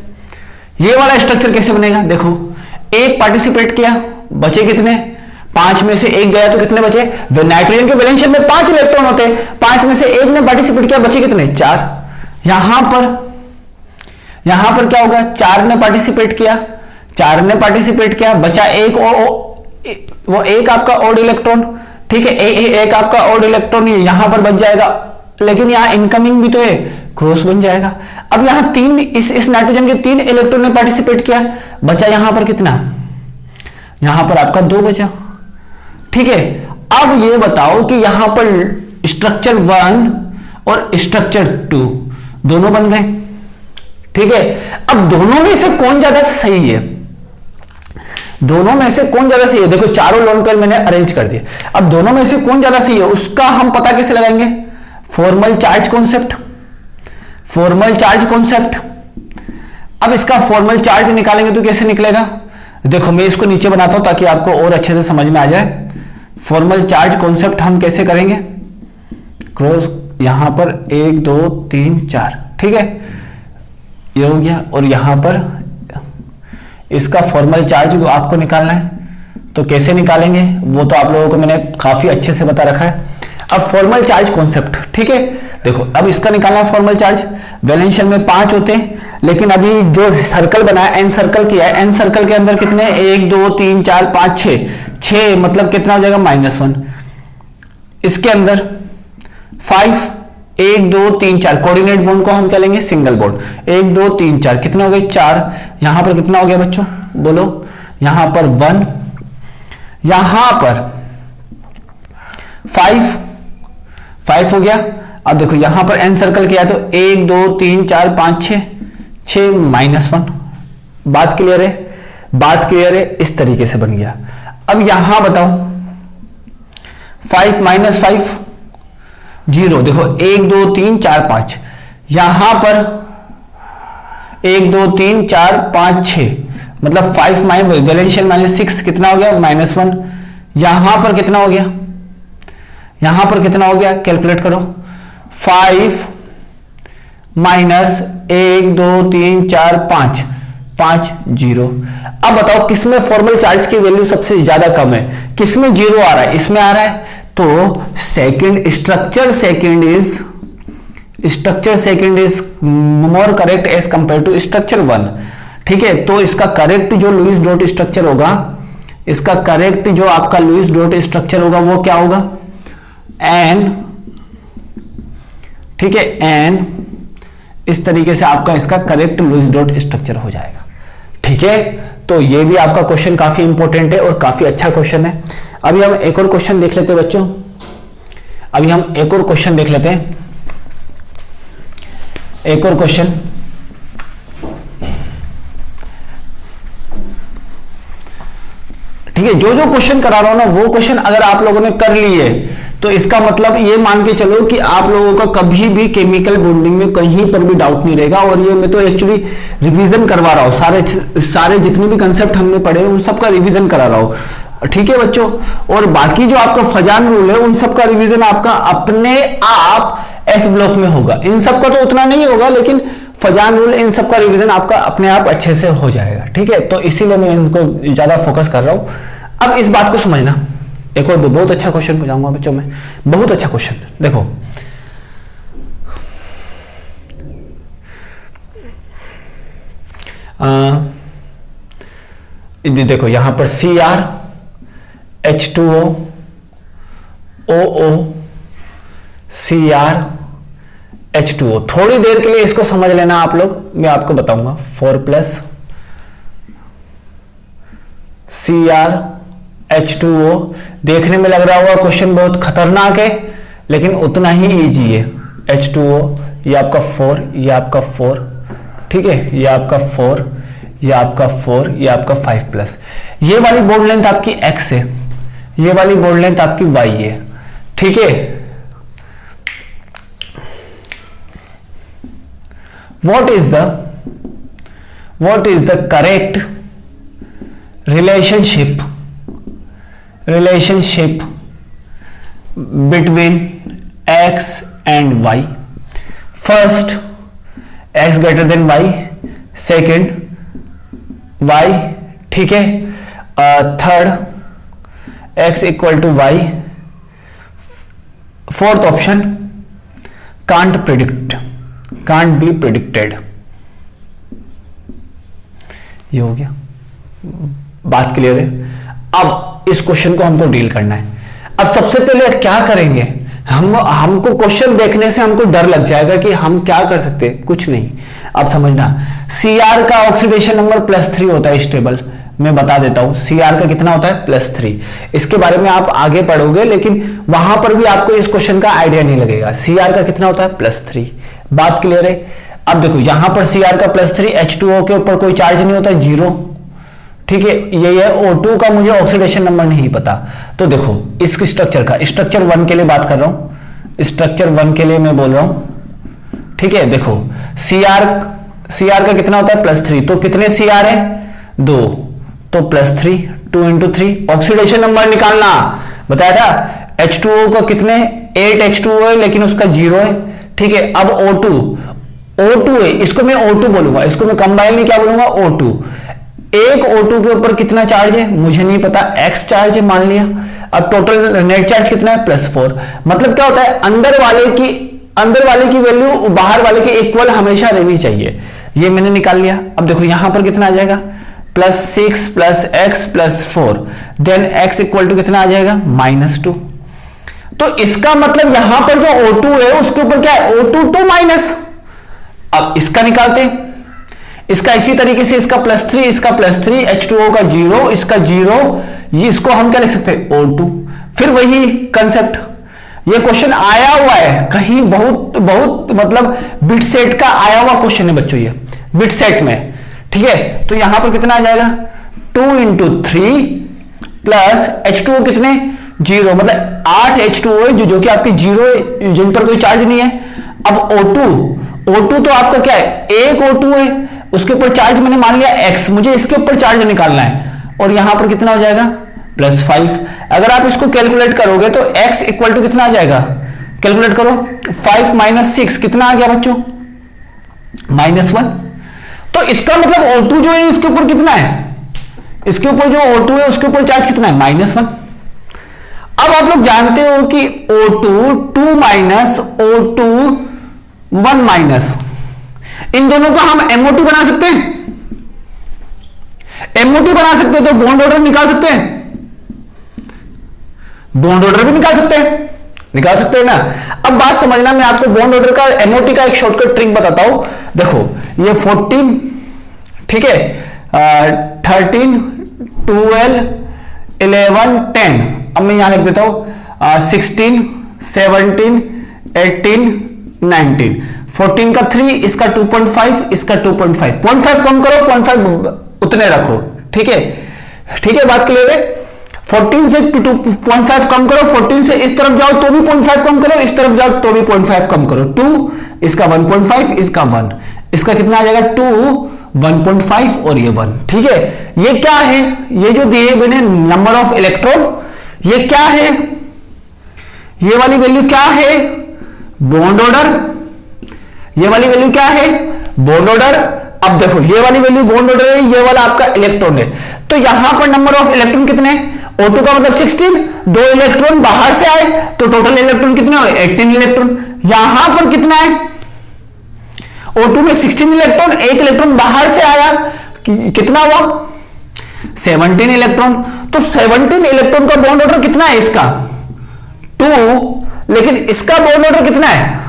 A: ये वाला स्ट्रक्चर कैसे बनेगा, देखो एक पार्टिसिपेट किया, बचे कितने 5 में से एक गया तो कितने बचे, नाइट्रोजन के वैलेंस शेल में 5 इलेक्ट्रॉन होते हैं, 5 में से एक ने पार्टिसिपेट किया, बचे कितने 4। यहां पर क्या होगा, 4 ने पार्टिसिपेट किया, बचा एक, वो एक आपका ऑड इलेक्ट्रॉन, ठीक है, एक आपका ऑड इलेक्ट्रॉन यहां पर बच जाएगा, लेकिन यहां इनकमिंग भी तो है, क्रॉस बन जाएगा। अब यहां 3 इस नाइट्रोजन के 3 इलेक्ट्रॉन ने पार्टिसिपेट किया, बचा यहां पर कितना, यहां पर आपका 2 बचा, ठीक है। अब ये बताओ कि यहां पर स्ट्रक्चर 1 और स्ट्रक्चर 2 दोनों बन गए, ठीक है। अब दोनों में से कौन ज्यादा सही है, देखो चारों लोन पेयर मैंने अरेंज कर दिए, अब दोनों में से कौन ज्यादा सही है उसका हम पता कैसे लगाएंगे, फॉर्मल चार्ज कॉन्सेप्ट। अब इसका फॉर्मल चार्ज निकालेंगे तो कैसे निकलेगा, देखो मैं इसको नीचे बनाता हूं ताकि आपको और अच्छे से समझ में आ जाए। फॉर्मल चार्ज कॉन्सेप्ट हम कैसे करेंगे, क्रॉस यहां पर 1 2 3 4, ठीक है, ये हो गया। और यहां पर इसका फॉर्मल चार्ज आपको निकालना है, तो कैसे निकालेंगे वो तो आप लोगों को मैंने काफी अच्छे से बता रखा है। अब फॉर्मल चार्ज कॉन्सेप्ट, ठीक है, देखो अब इसका निकालना फॉर्मल चार्ज, वैलेंस शेल में 5 होते हैं, लेकिन अभी जो सर्कल बनाया एन सर्कल किया है, एन सर्कल के अंदर कितने 1 2 3 4 5 6 मतलब कितना हो जाएगा -1। इसके अंदर 5 1 2 3 4, कोऑर्डिनेट बॉन्ड को हम क्या लेंगे सिंगल बॉन्ड, 1 2 3 4 कितना हो गए 4, यहां पर कितना हो गया बच्चों बोलो, यहां पर 1, यहां पर 5 हो गया। अब देखो यहां पर एन सर्कल किया तो 1 2 3 4 5 6 -1, बात क्लियर है, इस तरीके से बन गया। अब यहां बताओ 5 -5 जीरो। देखो 1 2 3 4 5, यहां पर 1 2 3 4 5 6, मतलब 5 वैलेंशियल -6 कितना हो गया? -1। यहां पर कितना हो गया? यहां पर कितना हो गया? कैलकुलेट करो। 5 माइनस 1 2 3 4 5, 5 0। अब बताओ किसमें फॉर्मल चार्ज की वैल्यू सबसे ज्यादा कम है? किसमें जीरो आ रहा है? इसमें आ रहा है। तो second structure second is more correct as compare to structure 1। ठीक है, तो इसका करेक्ट जो लुईस डॉट स्ट्रक्चर होगा, इसका करेक्ट जो आपका लुईस डॉट स्ट्रक्चर होगा वो क्या होगा? एन। ठीक है, एन। इस तरीके से आपका इसका करेक्ट लुईस डॉट स्ट्रक्चर हो जाएगा। ठीक है, तो ये भी आपका क्वेश्चन काफी इंपॉर्टेंट है और काफी अच्छा क्वेश्चन है। अभी हम एक और क्वेश्चन देख लेते हैं बच्चों, अभी हम एक और क्वेश्चन देख लेते हैं, एक और क्वेश्चन। ठीक है, जो जो क्वेश्चन करा रहा हूं ना वो क्वेश्चन अगर आप लोगों ने कर लिए तो इसका मतलब ये मान के चलो कि आप लोगों का कभी भी केमिकल बॉन्डिंग में कहीं पर भी डाउट नहीं रहेगा। और ये मैं तो एक्चुअली रिवीजन करवा रहा हूं, सारे जितने भी कंसेप्ट हमने पढ़े उन सबका रिवीजन करा रहा हूं। ठीक है बच्चों, और बाकी जो आपका फजान रूल है उन सबका रिवीजन आपका अपने आप एस ब्लॉक में होगा। इन सबका तो उतना नहीं होगा, लेकिन फजान रूल इन सबका रिवीजन आपका अपने आप अच्छे से हो जाएगा। ठीक है, तो इसीलिए मैं इनको ज्यादा फोकस कर रहा हूं। अब इस बात को समझना, एक और बहुत अच्छा क्वेश्चन पूछाऊंगा बच्चों में, बहुत अच्छा क्वेश्चन। देखो देखो यहां पर Cr H2O OO Cr H2O। थोड़ी देर के लिए इसको समझ लेना आप लोग, मैं आपको बताऊंगा। 4+ Cr H2O। देखने में लग रहा होगा क्वेश्चन बहुत खतरनाक है, लेकिन उतना ही इजी है। H2O, ये आपका 4, ये आपका 4, ठीक है, ये आपका 4, ये आपका 4, ये आपका 5+। ये वाली बॉन्ड लेंथ आपकी X है, ये वाली बॉन्ड लेंथ आपकी Y है। ठीक है, what is the correct relationship between X and Y? First, X greater than Y, second Y, ठीक है, third X equal to Y, fourth option can't be predicted। ये हो गया, बात क्लियर है। अब इस क्वेश्चन को हमको डील करना है। अब सबसे पहले क्या करेंगे, हमको क्वेश्चन देखने से हमको डर लग जाएगा कि हम क्या कर सकते हैं, कुछ नहीं। अब समझना, Cr का ऑक्सीडेशन नंबर +3 होता है स्टेबल, मैं बता देता हूं। Cr का कितना होता है? +3। इसके बारे में आप आगे पढ़ोगे, लेकिन वहां पर भी आपको इस क्वेश्चन का आइडिया नहीं लगेगा। Cr का कितना होता है? +3। बात क्लियर है। अब देखो यहां पर Cr का +3, H2O के ऊपर कोई चार्ज नहीं होता है, 0। ठीक है, ये O2 का मुझे ऑक्सीडेशन नंबर नहीं पता। तो देखो इस स्ट्रक्चर का, स्ट्रक्चर 1 के लिए बात कर रहा हूं, स्ट्रक्चर 1 के लिए मैं बोल रहा हूं। ठीक है, देखो Cr का कितना होता है? +3। तो कितने Cr है? 2, तो +3, 2 × 3। ऑक्सीडेशन नंबर निकालना बताया था। H2O का कितने? 8 H2O है, लेकिन उसका 0 है। ठीक है, अब O2 है, इसको मैं O2 बोलूंगा, इसको मैं कंबाइन नहीं क्या बोलूंगा? O2। एक O2 के ऊपर कितना चार्ज है मुझे नहीं पता, X चार्ज है मान लिया। अब टोटल नेट चार्ज कितना है? +4। मतलब क्या होता है, अंदर वाले की वैल्यू बाहर वाले के इक्वल हमेशा रहनी चाहिए। ये मैंने निकाल लिया। अब देखो यहां पर कितना आ जाएगा? +6 + X + 4, then X equal to कितना आ जाएगा? -2। तो इसका मतलब यहां पर जो O2 है उसके ऊपर क्या है? O2 तो माइनस। अब इसका निकालते हैं, इसका इसी तरीके से, इसका +3, इसका +3, H2O का 0, इसका 0, ये इसको हम क्या लिख सकते हैं? O2। फिर वही कंसेप्ट, ये क्वेश्चन आया हुआ है कहीं, बहुत मतलब बिट सेट का आया हुआ क्वेश्चन है बच्चों, ये बिट सेट में। ठीक है, तो यहां पर कितना आ जाएगा? 2 × 3 प्लस H2O कितने? जीरो, मतलब 8 H2O है जो कि आपके जीरो, जिन पर कोई चार्ज नहीं है। अब O2 तो आपका क्या है, एक O2 है, उसके ऊपर चार्ज मैंने मान लिया X, मुझे इसके ऊपर चार्ज निकालना है, और यहां पर कितना हो जाएगा +5। अगर आप इसको कैलकुलेट करोगे तो X इक्वल टू कितना आ जाएगा, कैलकुलेट करो, 5 - 6 कितना आ गया बच्चों, -1। तो इसका मतलब O2 जो है इसके ऊपर कितना है, इसके ऊपर जो O2 है उसके ऊपर चार्ज कितना है, -1। अब आप लोग जानते हो कि O2 2 माइनस O2 1 माइनस, इन दोनों को हम MOT बना सकते हैं, MOT बना सकते हैं, तो बॉन्ड ऑर्डर निकाल सकते हैं, बॉन्ड ऑर्डर भी निकाल सकते हैं ना। अब बात समझना, मैं आपको बॉन्ड ऑर्डर का MOT का एक शॉर्टकट ट्रिक बताता हूं। देखो ये 14, ठीक है, 13, 12, 11, 10, अब मैं यहां लिख देता हूं 16, 17, 18, 19, 14 का 3, इसका 2.5, इसका 2.5, 0.5 कम करो, 0.5 उतने रखो, ठीक है, बात क्लियर है। 14 से 2.5 कम करो, 14 से इस तरफ जाओ तो भी 0.5 कम करो, इस तरफ जाओ तो भी 0.5 कम करो, 2, इसका 1.5, इसका 1, इसका कितना आ जाएगा 2, 1.5 और ये 1, ठीक है। ये क्या है, ये जो दिए मैंने नंबर ऑफ इलेक्ट्रॉन, ये क्या है, ये वाली वैल्यू क्या है, बॉन्ड ऑर्डर, ये वाली वैल्यू क्या है, बॉन्ड ऑर्डर। अब देखो ये वाली वैल्यू बॉन्ड ऑर्डर है, ये वाला आपका इलेक्ट्रॉन है, तो यहां पर नंबर ऑफ इलेक्ट्रॉन कितने हैं, O2 का मतलब 16, 2 इलेक्ट्रॉन बाहर से आए तो टोटल इलेक्ट्रॉन कितने हुए, 18 इलेक्ट्रॉन। यहां पर कितना है, O2 में 16 इलेक्ट्रॉन, एक इलेक्ट्रॉन बाहर से आया, कितना हुआ 17 इलेक्ट्रॉन। तो 17 इलेक्ट्रॉन का बॉन्ड ऑर्डर कितना है, इसका 2, लेकिन इसका बॉन्ड ऑर्डर कितना है,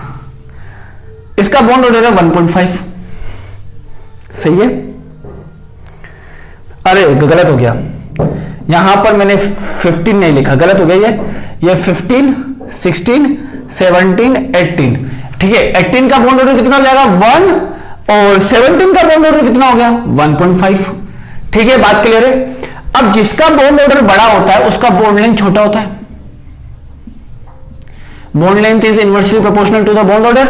A: इसका बॉन्ड ऑर्डर है 1.5, सही है। अरे गलत हो गया, यहां पर मैंने 15 नहीं लिखा, गलत हो गया, ये 15, 16, 17, 18, ठीक है। 18 का बॉन्ड ऑर्डर कितना हो जाएगा 1, और 17 का बॉन्ड ऑर्डर कितना हो गया 1.5, ठीक है, बात क्लियर है। अब जिसका बॉन्ड ऑर्डर बड़ा होता है उसका बॉन्ड लेंथ छोटा होता है, bond length is inversely proportional to the bond order.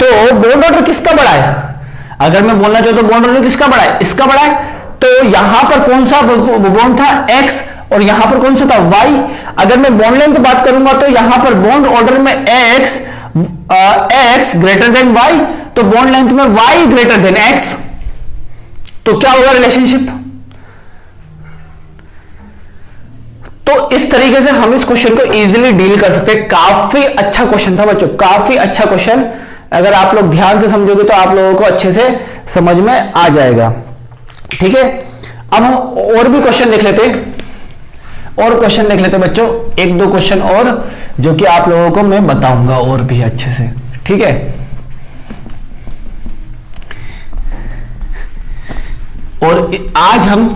A: तो बॉन्ड ऑर्डर किसका बड़ा है, अगर मैं बोलना चाहूं तो बॉन्ड ऑर्डर किसका बड़ा है, इसका बड़ा है। तो यहां पर कौन सा बॉन्ड था X, और यहां पर कौन सा था Y। अगर मैं बॉन्ड लेंथ बात करूंगा तो यहां पर बॉन्ड ऑर्डर में X ग्रेटर देन Y, तो बॉन्ड लेंथ में Y ग्रेटर देन X, तो क्या होगा रिलेशनशिप। तो इस तरीके से हम इस क्वेश्चन को इजीली डील कर सकते हैं। काफी अच्छा क्वेश्चन था बच्चों, काफी अच्छा क्वेश्चन, अगर आप लोग ध्यान से समझोगे तो आप लोगों को अच्छे से समझ में आ जाएगा, ठीक है। अब हम और भी क्वेश्चन देख लेते बच्चों, 1-2 क्वेश्चन और जो कि आप लोगों को मैं बताऊंगा और भी अच्छे से, ठीक है। और आज हम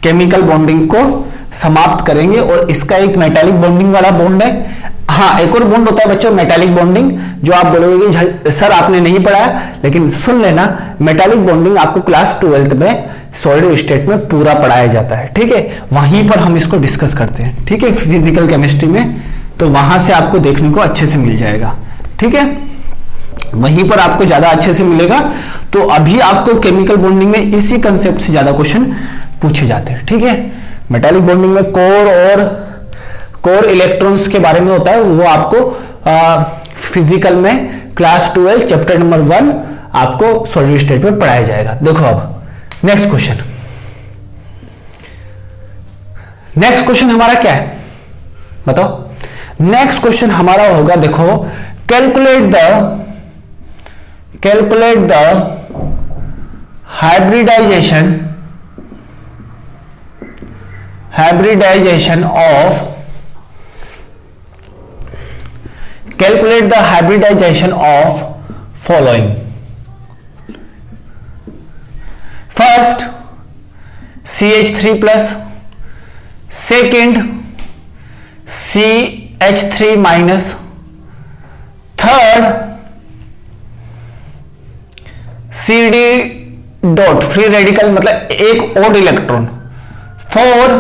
A: केमिकल बॉन्डिंग को समाप्त करेंगे, और इसका एक मेटालिक बॉन्डिंग वाला बॉन्ड है। हाँ, एक और बॉन्ड होता है बच्चों मेटालिक बॉन्डिंग, जो आप बोलोगे कि सर आपने नहीं पढ़ाया, लेकिन सुन लेना, मेटालिक बॉन्डिंग आपको क्लास 12th में सॉलिड स्टेट में पूरा पढ़ाया जाता है, ठीक है। वहीं पर हम इसको डिस्कस करते हैं, ठीक है, फिजिकल केमिस्ट्री में, तो वहां से आपको देखने को अच्छे से मिल जाएगा, ठीक है, वहीं पर आपको ज्यादा अच्छे से मिलेगा। तो अभी आपको केमिकल बॉन्डिंग में इसी कंसेप्ट से ज्यादा क्वेश्चन पूछे जाते हैं, ठीक है। मेटालिक बॉन्डिंग में कोर इलेक्ट्रॉन्स के बारे में होता है, वो आपको फिजिकल में क्लास 12 चैप्टर नंबर 1 आपको सॉलिड स्टेट में पढ़ाया जाएगा। देखो अब नेक्स्ट क्वेश्चन हमारा क्या है बताओ। नेक्स्ट क्वेश्चन हमारा होगा, देखो, calculate the hybridization of following. First CH3 plus, second CH3 minus, third CD dot free radical मतलब एक ओड इलेक्ट्रॉन, 4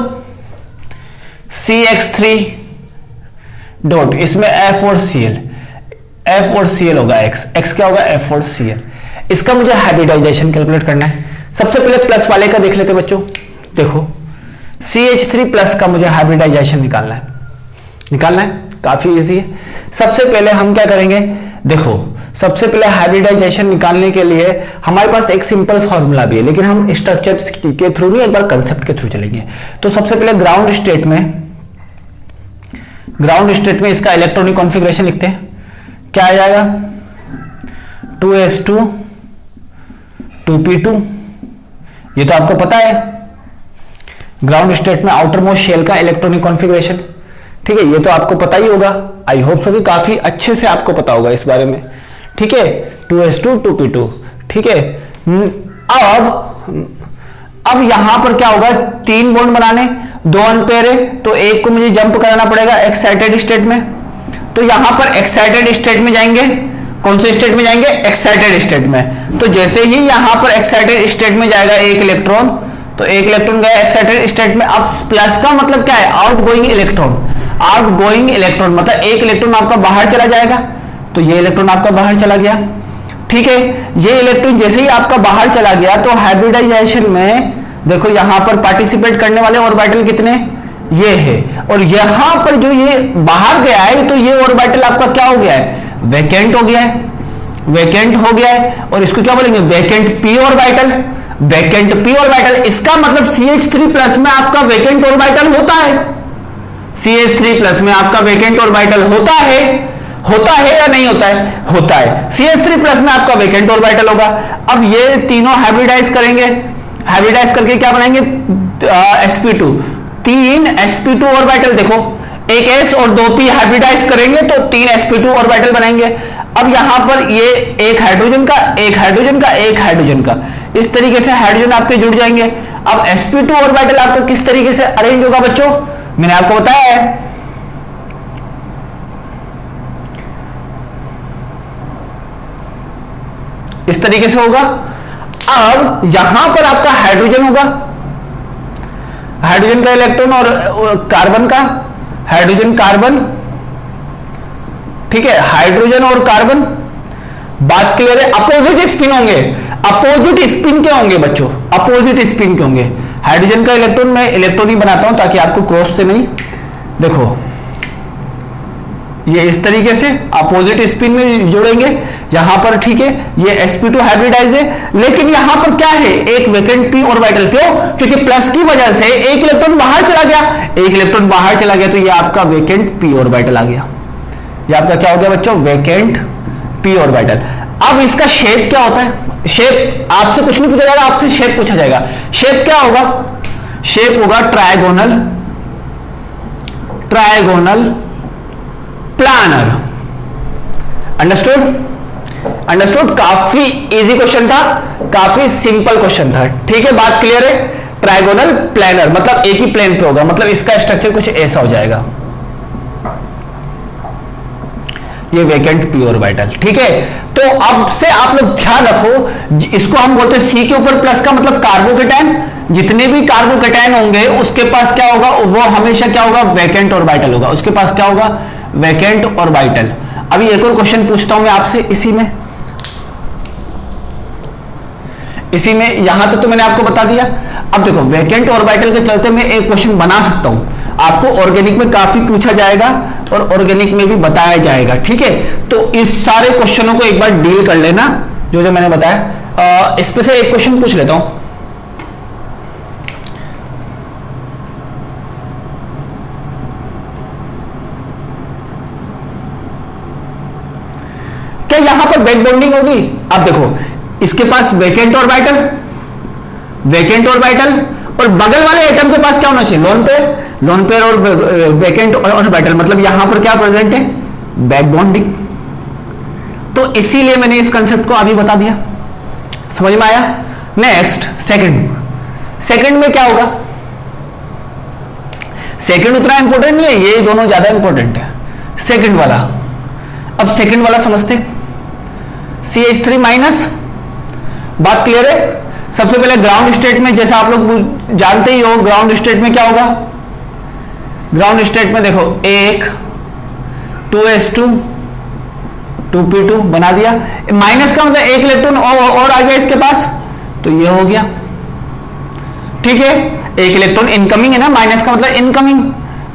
A: CH3 डॉट, इसमें F और Cl, F और Cl होगा, X क्या होगा F और Cl। इसका मुझे हाइब्रिडाइजेशन कैलकुलेट करना है। सबसे पहले प्लस वाले का देख लेते बच्चों। देखो CH3 प्लस का मुझे हाइब्रिडाइजेशन निकालना है, काफी इजी है। सबसे पहले हम क्या करेंगे, देखो सबसे पहले हाइब्रिडाइजेशन निकालने के लिए हमारे पास एक सिंपल फॉर्मूला भी है, लेकिन हम स्ट्रक्चर के थ्रू नहीं, एक बार कंसेप्ट के थ्रू चलेंगे। तो सबसे पहले ग्राउंड स्टेट में इसका इलेक्ट्रॉनिक कॉन्फ़िगरेशन लिखते हैं। क्या आ जाएगा 2s2 2p2, ये तो आपको पता है ग्राउंड स्टेट में आउटर मोस्ट शेल का इलेक्ट्रॉनिक कॉन्फ़िगरेशन। ठीक है, ये तो आपको पता ही होगा, आई होप सो कि काफी अच्छे से आपको पता होगा इस बारे में। ठीक है, 2s2 2p2। ठीक है, अब यहां पर क्या होगा, 3 बॉन्ड बनाने, 2 अनपेयर है तो एक को मुझे जंप कराना पड़ेगा एक्साइटेड स्टेट में। तो यहां पर एक्साइटेड स्टेट में जाएंगे, कौन से स्टेट में जाएंगे, एक्साइटेड स्टेट में। तो जैसे ही यहां पर एक्साइटेड स्टेट में जाएगा एक इलेक्ट्रॉन, तो एक इलेक्ट्रॉन गया एक्साइटेड स्टेट में। अब प्लस का मतलब क्या है, आउटगोइंग इलेक्ट्रॉन, मतलब एक इलेक्ट्रॉन आपका बाहर चला जाएगा, तो ये इलेक्ट्रॉन आपका बाहर चला गया। ठीक है, ये इलेक्ट्रॉन जैसे ही आपका बाहर चला गया तो हाइब्रिडाइजेशन में देखो यहां पर पार्टिसिपेट करने वाले ऑर्बिटल कितने, ये है, और यहां पर जो ये बाहर गया है तो ये ऑर्बिटल आपका क्या हो गया है, वैकेंट हो गया है, और इसको क्या बोलेंगे, वैकेंट p ऑर्बिटल। इसका मतलब CH3 प्लस में आपका वैकेंट ऑर्बिटल होता है, CH3 प्लस में आपका वैकेंट ऑर्बिटल होता है या नहीं होता है, होता है। CH3 प्लस में आपका वैकेंट ऑर्बिटल होगा। अब ये तीनों हाइब्रिडाइज करके क्या बनाएंगे, sp2, 3 sp2 ऑर्बिटल। देखो एक s और 2p हाइब्रिडाइज करेंगे तो 3 sp2 ऑर्बिटल बनाएंगे। अब यहां पर ये एक हाइड्रोजन का, इस तरीके से हाइड्रोजन आपके जुड़ जाएंगे। अब sp2 ऑर्बिटल आपका किस तरीके से अरेंज होगा बच्चों, मैंने आपको बताया है, इस तरीके से होगा। अब यहां पर आपका हाइड्रोजन होगा, हाइड्रोजन का इलेक्ट्रॉन और कार्बन का, हाइड्रोजन कार्बन। ठीक है, हाइड्रोजन और कार्बन, बात क्लियर है। अपोजिट स्पिन होंगे, अपोजिट स्पिन के होंगे बच्चों, अपोजिट स्पिन के होंगे। हाइड्रोजन का इलेक्ट्रॉन मैं इलेक्ट्रॉन ही बनाता हूं ताकि आपको क्रॉस से नहीं, देखो ये इस तरीके से अपोजिट स्पिन में जोड़ेंगे यहां पर। ठीक है, ये sp2 हाइब्रिडाइज है, लेकिन यहां पर क्या है, एक वैकेंट p ऑर्बिटल। क्यों, क्योंकि प्लस की वजह से एक इलेक्ट्रॉन बाहर चला गया, तो ये आपका वैकेंट p ऑर्बिटल आ गया। ये आपका क्या हो गया बच्चों, वैकेंट p ऑर्बिटल। अब इसका शेप क्या होता है, शेप आपसे कुछ नहीं पूछा जाएगा, आपसे शेप पूछा जाएगा। शेप क्या होगा, शेप होगा ट्रायगोनल प्लानर। अंडरस्टूड। काफी इजी क्वेश्चन था, काफी सिंपल क्वेश्चन था। ठीक है, बात क्लियर है। ट्रायगोनल प्लानर मतलब एक ही प्लेन पे होगा, मतलब इसका स्ट्रक्चर कुछ ऐसा हो जाएगा, ये वैकेंट p ऑर्बिटल। ठीक है, तो अब से आप लोग ध्यान रखो, इसको हम बोलते हैं C के ऊपर प्लस का मतलब कार्बोकेटायन। जितने भी कार्बोकेटायन होंगे उसके पास क्या होगा, वो हमेशा क्या होगा, वैकेंट ऑर्बिटल होगा, उसके पास क्या होगा, वैकेंट ऑर्बिटल। अभी एक और क्वेश्चन पूछता हूं मैं आपसे इसी में यहां तक तो मैंने आपको बता दिया। अब देखो वैकेंट ऑर्बिटल के चलते मैं एक क्वेश्चन बना सकता हूं, आपको ऑर्गेनिक में काफी पूछा जाएगा और ऑर्गेनिक में भी बताया जाएगा। ठीक है, तो इस सारे क्वेश्चनों को एक बार डील कर लेना जो मैंने बताया। इस पे से एक क्वेश्चन पूछ लेता हूं। क्या यहां पर बैक बॉन्डिंग होगी, अब देखो इसके पास वैकेंट ऑर्बिटल और बगल वाले एटम के पास क्या होना चाहिए, लोन पेयर और वैकेंट ऑर्बिटल, मतलब यहां पर क्या प्रेजेंट है, बैक बॉन्डिंग। तो इसीलिए मैंने इस कंसेप्ट को अभी बता दिया, समझ में आया। नेक्स्ट सेकंड में क्या होगा, सेकंड उतना इंपॉर्टेंट नहीं है, ये दोनों ज्यादा इंपॉर्टेंट है। सेकंड वाला, अब सेकंड वाला समझते, CH3 माइनस, बात क्लियर है। सबसे पहले ग्राउंड स्टेट में, जैसा आप लोग जानते ही हो, ग्राउंड स्टेट में क्या होगा, ग्राउंड स्टेट में देखो 1 2s2 2p2 बना दिया। माइनस का मतलब एक इलेक्ट्रॉन और आ गया इसके पास, तो ये हो गया, ठीक है। एक इलेक्ट्रॉन इनकमिंग है ना, माइनस का मतलब इनकमिंग,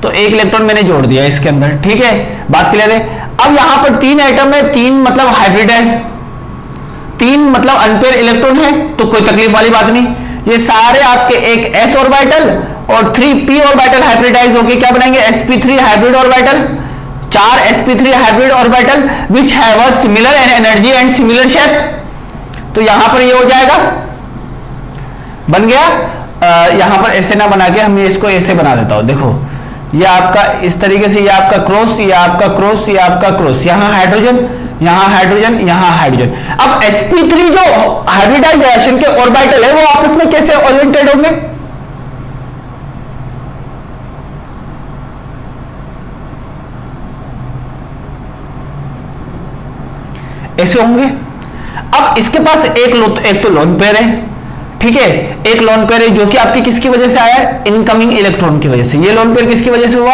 A: तो एक इलेक्ट्रॉन मैंने जोड़ दिया इसके अंदर, ठीक है। बात क्लियर है। अब यहां पर 3 एटम है, 3 मतलब हाइब्रिडाइज, 3 मतलब अनपेयर इलेक्ट्रॉन है, तो कोई तकलीफ वाली बात नहीं। ये सारे आपके एक s ऑर्बिटल और 3p ऑर्बिटल हाइब्रिडाइज होके क्या बनाएंगे, sp3 hybrid orbital, 4 sp3 hybrid orbital which have a similar energy and similar shape. तो यहां पर ये हो जाएगा, बन गया। यहां पर ऐसे ना बना के हम इसको ऐसे बना देता हूं, देखो ये आपका इस तरीके से, ये आपका क्रॉस, ये आपका क्रॉस, ये आपका क्रॉस, यहां हाइड्रोजन, यहां हाइड्रोजन, यहां हाइड्रोजन। अब sp3 जो हाइब्रिडाइजेशन के ऑर्बिटल है वो आपस में कैसे ओरिएंटेड होंगे, ऐसे होंगे। अब इसके पास एक तो लोन पेयर है, ठीक है, एक लोन पेयर है जो कि आपकी किसकी वजह से आया है, इनकमिंग इलेक्ट्रॉन की वजह से। ये लोन पेयर किसकी वजह से हुआ,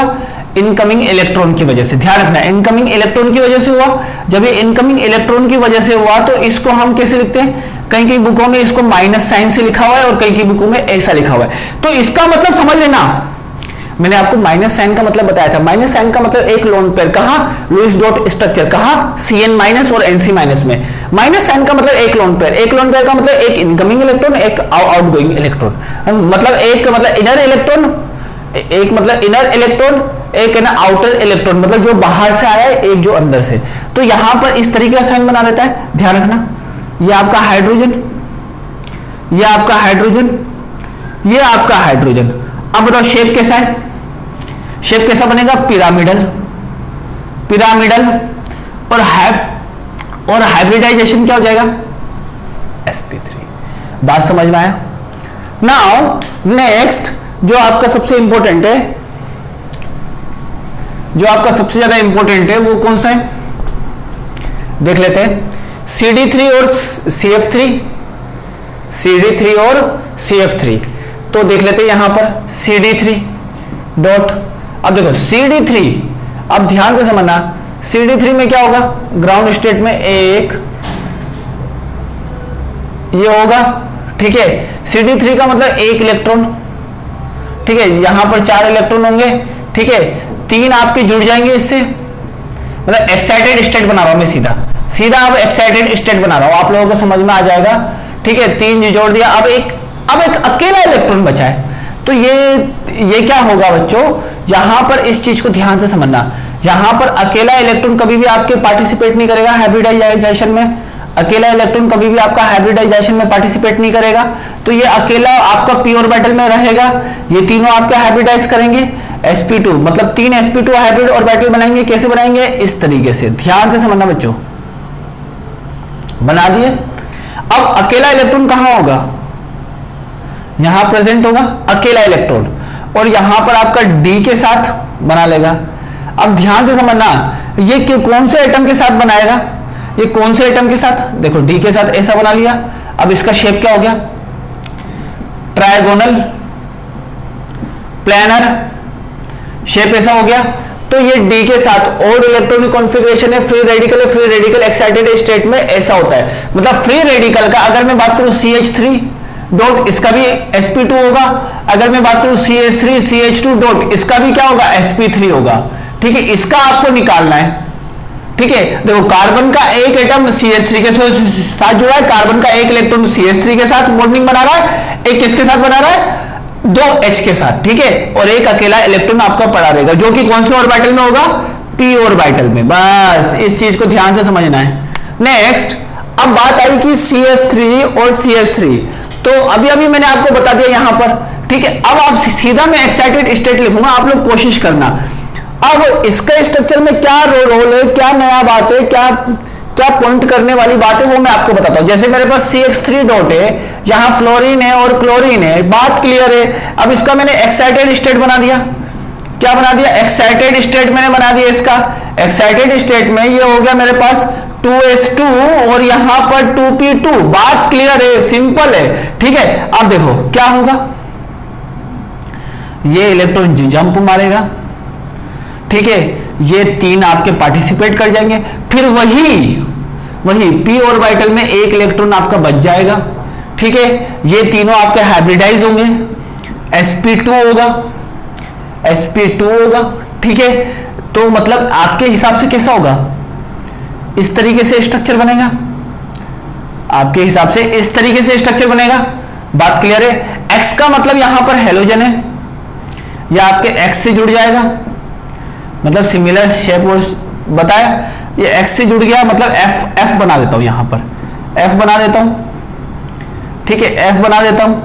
A: इनकमिंग इलेक्ट्रॉन की वजह से। ध्यान रखना, इनकमिंग इलेक्ट्रॉन की वजह से हुआ। जब ये इनकमिंग इलेक्ट्रॉन की वजह से हुआ तो इसको हम कैसे लिखते हैं, कई कई बुकों में इसको माइनस साइन से लिखा हुआ है और कई कई बुकों में ऐसा लिखा हुआ है। तो इसका मतलब समझ लेना, मैंने आपको माइनस साइन का मतलब बताया था। माइनस साइन का मतलब एक लोन पेयर, कहां, लुईस डॉट स्ट्रक्चर, कहां, Cn माइनस और Nc माइनस में। माइनस साइन का मतलब एक लोन पेयर, एक लोन पेयर का मतलब एक इनकमिंग इलेक्ट्रॉन, एक आउटगोइंग इलेक्ट्रॉन, मतलब एक मतलब इनर इलेक्ट्रॉन, एक मतलब इनर इलेक्ट्रॉन, एक है ना आउटर इलेक्ट्रॉन, मतलब जो बाहर से आया है, एक जो अंदर से। तो यहां पर इस तरीके का साइन बना देता है, ध्यान रखना। ये आपका हाइड्रोजन, ये आपका हाइड्रोजन, ये आपका हाइड्रोजन। अब बताओ शेप कैसा है, शेप कैसा बनेगा, पिरामिडल, पिरामिडल। और हाइब्रिडाइजेशन क्या हो जाएगा, sp3। बात समझ में आया। नाउ नेक्स्ट जो आपका सबसे इंपॉर्टेंट है, जो आपका सबसे ज्यादा इंपॉर्टेंट है वो कौन सा है, देख लेते हैं। CD3 और CF3, CD3 और CF3, तो देख लेते हैं यहां पर CD3 डॉट। अब देखो CD3, अब ध्यान से समझना, CD3 में क्या होगा, ग्राउंड स्टेट में एक ये होगा, ठीक है। CD3 का मतलब एक इलेक्ट्रॉन, ठीक है, यहां पर 4 इलेक्ट्रॉन होंगे, ठीक है। 3 आपके जुड़ जाएंगे इससे, मतलब एक्साइटेड स्टेट बना रहा हूं मैं, सीधा सीधा अब एक्साइटेड स्टेट बना रहा हूं, आप लोगों को समझ में आ जाएगा, ठीक है। 3 जोड़ दिया, अब एक अकेला इलेक्ट्रॉन बचा है। तो ये क्या होगा बच्चों, यहां पर इस चीज को ध्यान से समझना, यहां पर अकेला इलेक्ट्रॉन कभी भी आपके पार्टिसिपेट नहीं करेगा हाइब्रिडाइजेशन में, अकेला इलेक्ट्रॉन कभी भी आपका हाइब्रिडाइजेशन में पार्टिसिपेट नहीं करेगा। तो ये अकेला आपका p ऑर्बिटल में रहेगा, ये तीनों आपके हाइब्रिडाइज करेंगे, sp2 मतलब 3 sp2 हाइब्रिड ऑर्बिटल बनाएंगे। कैसे बनाएंगे, इस तरीके से, ध्यान से समझना बच्चों। बना दिए। अब अकेला इलेक्ट्रॉन कहां होगा, यहां प्रेजेंट होगा अकेला इलेक्ट्रॉन, और यहां पर आपका d के साथ बना लेगा। अब ध्यान से समझना, ये कौन से एटम के साथ बनाएगा, ये कौन से एटम के साथ, देखो d के साथ ऐसा बना लिया। अब इसका शेप क्या हो गया, ट्रायगोनल प्लानर शेप ऐसा हो गया। तो ये d के साथ और इलेक्ट्रॉनिक कॉन्फ़िगरेशन है, फ्री रेडिकल है, फ्री रेडिकल एक्साइटेड स्टेट में ऐसा होता है। मतलब फ्री रेडिकल का अगर मैं बात करूं CH3 डॉट, इसका भी sp2 होगा। अगर मैं बात करूं CH3 CH2 डॉट, इसका भी क्या होगा, sp3 होगा, ठीक है। इसका आपको निकालना है, ठीक है। देखो कार्बन का एक एटम CH3 के साथ जुड़ा है, कार्बन का एक इलेक्ट्रॉन CH3 के साथ बॉन्डिंग बना रहा है, एक किसके साथ बना रहा है, 2H के साथ, ठीक है। और एक अकेला इलेक्ट्रॉन आपका पड़ा रहेगा, जो कि कौन से ऑर्बिटल में होगा, p ऑर्बिटल में। बस इस चीज को ध्यान से समझना है। नेक्स्ट, अब बात आई कि CF3 और CH3, तो अभी मैंने आपको बता दिया यहां पर, ठीक है। अब आप सीधा मैं एक्साइटेड स्टेट लिखूंगा, आप लोग कोशिश करना। अब इसका स्ट्रक्चर में क्या रोल है, क्या नया बात है, क्या क्या पॉइंट करने वाली बात है, वो मैं आपको बताता हूं। जैसे मेरे पास CH3 डॉट है, यहां फ्लोरीन है और क्लोरीन है, बात क्लियर है। अब इसका मैंने एक्साइटेड स्टेट बना दिया, क्या बना दिया, एक्साइटेड स्टेट मैंने बना दिया। इसका एक्साइटेड स्टेट में ये हो गया मेरे पास 2s2 और यहां पर 2p2, बात क्लियर है, सिंपल है, ठीक है। अब देखो क्या होगा, ये इलेक्ट्रॉन जंप मारेगा, ठीक है, ये 3 आपके पार्टिसिपेट कर जाएंगे, फिर वही p ऑर्बिटल में एक इलेक्ट्रॉन आपका बच जाएगा। ठीक है, ये तीनों आपके हाइब्रिडाइज होंगे, sp2 होगा। ठीक है, तो मतलब आपके हिसाब से कैसा होगा, इस तरीके से स्ट्रक्चर बनेगा, आपके हिसाब से इस तरीके से स्ट्रक्चर बनेगा। बात क्लियर है? X का मतलब यहां पर हेलोजन है, या आपके X से जुड़ जाएगा, मतलब सिमिलर शेप बताया, ये X से जुड़ गया, मतलब F बना देता हूं, यहां पर F बना देता हूं। ठीक है, F बना देता हूं,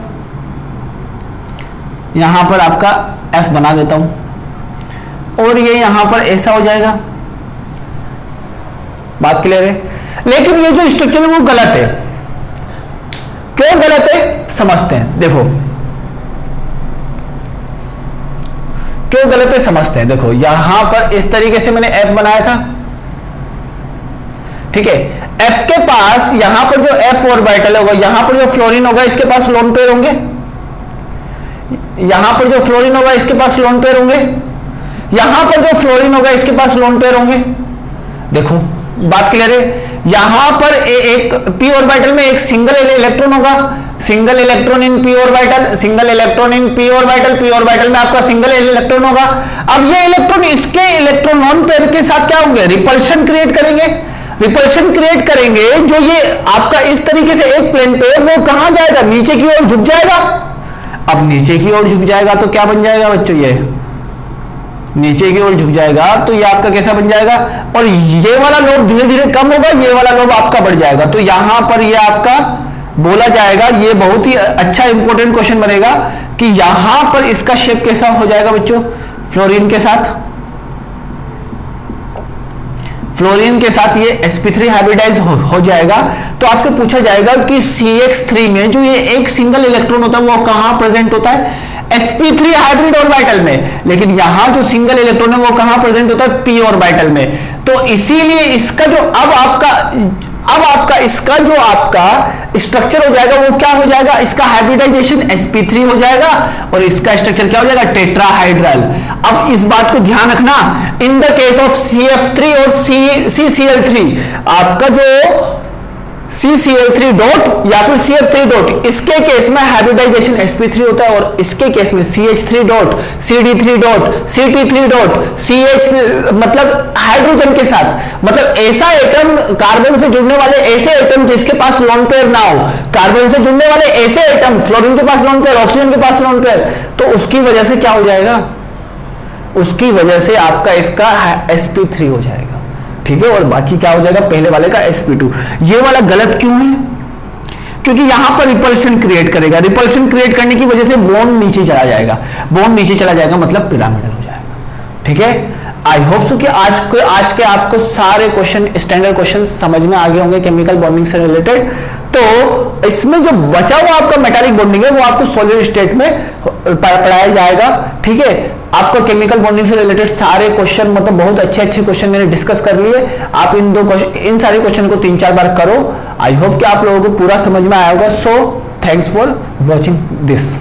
A: यहां पर आपका F बना देता हूं, और ये यहां पर ऐसा हो जाएगा। बात क्लियर है? लेकिन ये जो स्ट्रक्चर है वो गलत है। क्यों गलत है समझते हैं, देखो क्यों गलत है समझते हैं। देखो यहां पर इस तरीके से मैंने F बनाया था, ठीक है, F के पास यहां पर जो F ऑर्बिटल होगा, यहां पर जो फ्लोरीन होगा इसके पास लोन पेयर होंगे, यहां पर जो फ्लोरीन होगा इसके पास लोन पेयर होंगे, यहां पर जो फ्लोरीन होगा इसके पास लोन पेयर होंगे। देखो बात क्लियर है? यहां पर एक p ऑर्बिटल में एक सिंगल इलेक्ट्रॉन होगा, single electron in p orbital, single electron in p orbital, p orbital में आपका सिंगल इलेक्ट्रॉन होगा। अब ये इलेक्ट्रॉन इसके इलेक्ट्रॉन लोन पेयर के साथ क्या होंगे, रिपल्शन क्रिएट करेंगे। रिपल्शन क्रिएट करेंगे, जो ये आपका इस तरीके से एक प्लेन पे वो कहां जाएगा, नीचे की ओर झुक जाएगा। अब नीचे की ओर झुक जाएगा तो क्या बन जाएगा बच्चों, ये नीचे की ओर झुक जाएगा तो ये आपका कैसा बन जाएगा, और ये वाला लोब धीरे धीरे कम होगा, ये वाला लोब आपका बढ़ जाएगा। तो यहां पर ये आपका बोला जाएगा, ये बहुत ही अच्छा इंपॉर्टेंट क्वेश्चन बनेगा कि यहां पर इसका शेप कैसा हो जाएगा बच्चों, फ्लोरीन के साथ, फ्लोरीन के साथ ये sp3 हाइब्रिडाइज हो जाएगा। तो आपसे पूछा जाएगा कि CH3 में जो ये एक सिंगल इलेक्ट्रॉन होता है वो कहां प्रेजेंट होता है, sp3 हाइब्रिड ऑर्बिटल में, लेकिन यहां जो सिंगल इलेक्ट्रॉन है वो कहां प्रेजेंट होता है, p ऑर्बिटल में। तो इसीलिए इसका जो अब आपका इसका जो आपका स्ट्रक्चर हो जाएगा वो क्या हो जाएगा, इसका हाइब्रिडाइजेशन sp3 हो जाएगा और इसका स्ट्रक्चर क्या हो जाएगा, टेट्राहाइड्रल। अब इस बात को ध्यान रखना, in the case of CF3 और CCl3, आपका जो CCl3 डॉट या फिर CF3 डॉट, इसके केस में हाइब्रिडाइजेशन sp3 होता है, और इसके केस में CH3 dot, CD3 dot, CT3 dot, CH मतलब हाइड्रोजन के साथ, मतलब ऐसा एटम, कार्बन से जुड़ने वाले ऐसे एटम जिसके पास लोन पेयर ना हो, कार्बन से जुड़ने वाले ऐसे एटम, फ्लोरीन के पास लोन पेयर, ऑक्सीजन के पास लोन पेयर, तो उसकी वजह से क्या हो जाएगा, उसकी वजह से आपका इसका sp3 हो जाएगा। ठीक है, और बाकी क्या हो जाएगा, पहले वाले का sp2। ये वाला गलत क्यों है, क्योंकि यहां पर रिपल्शन क्रिएट करेगा, रिपल्शन क्रिएट करने की वजह से बॉन्ड नीचे चला जाएगा, बॉन्ड नीचे चला जाएगा मतलब पिरामिडल हो जाएगा। ठीक है, आई होप सो कि आज के आपको सारे क्वेश्चन, स्टैंडर्ड क्वेश्चन समझ में आ गए होंगे केमिकल बॉन्डिंग से रिलेटेड। तो इसमें जो बचा हुआ आपका मेटालिक बॉन्डिंग है वो आपको सॉलिड स्टेट में पढ़ाया जाएगा। ठीक है, आपको केमिकल बॉन्डिंग से रिलेटेड सारे क्वेश्चन, मतलब बहुत अच्छे क्वेश्चन मैंने डिस्कस कर लिए। आप इन सारे क्वेश्चन को 3-4 बार करो। आई होप कि आप लोगों को पूरा समझ में आया होगा। So thanks for watching this.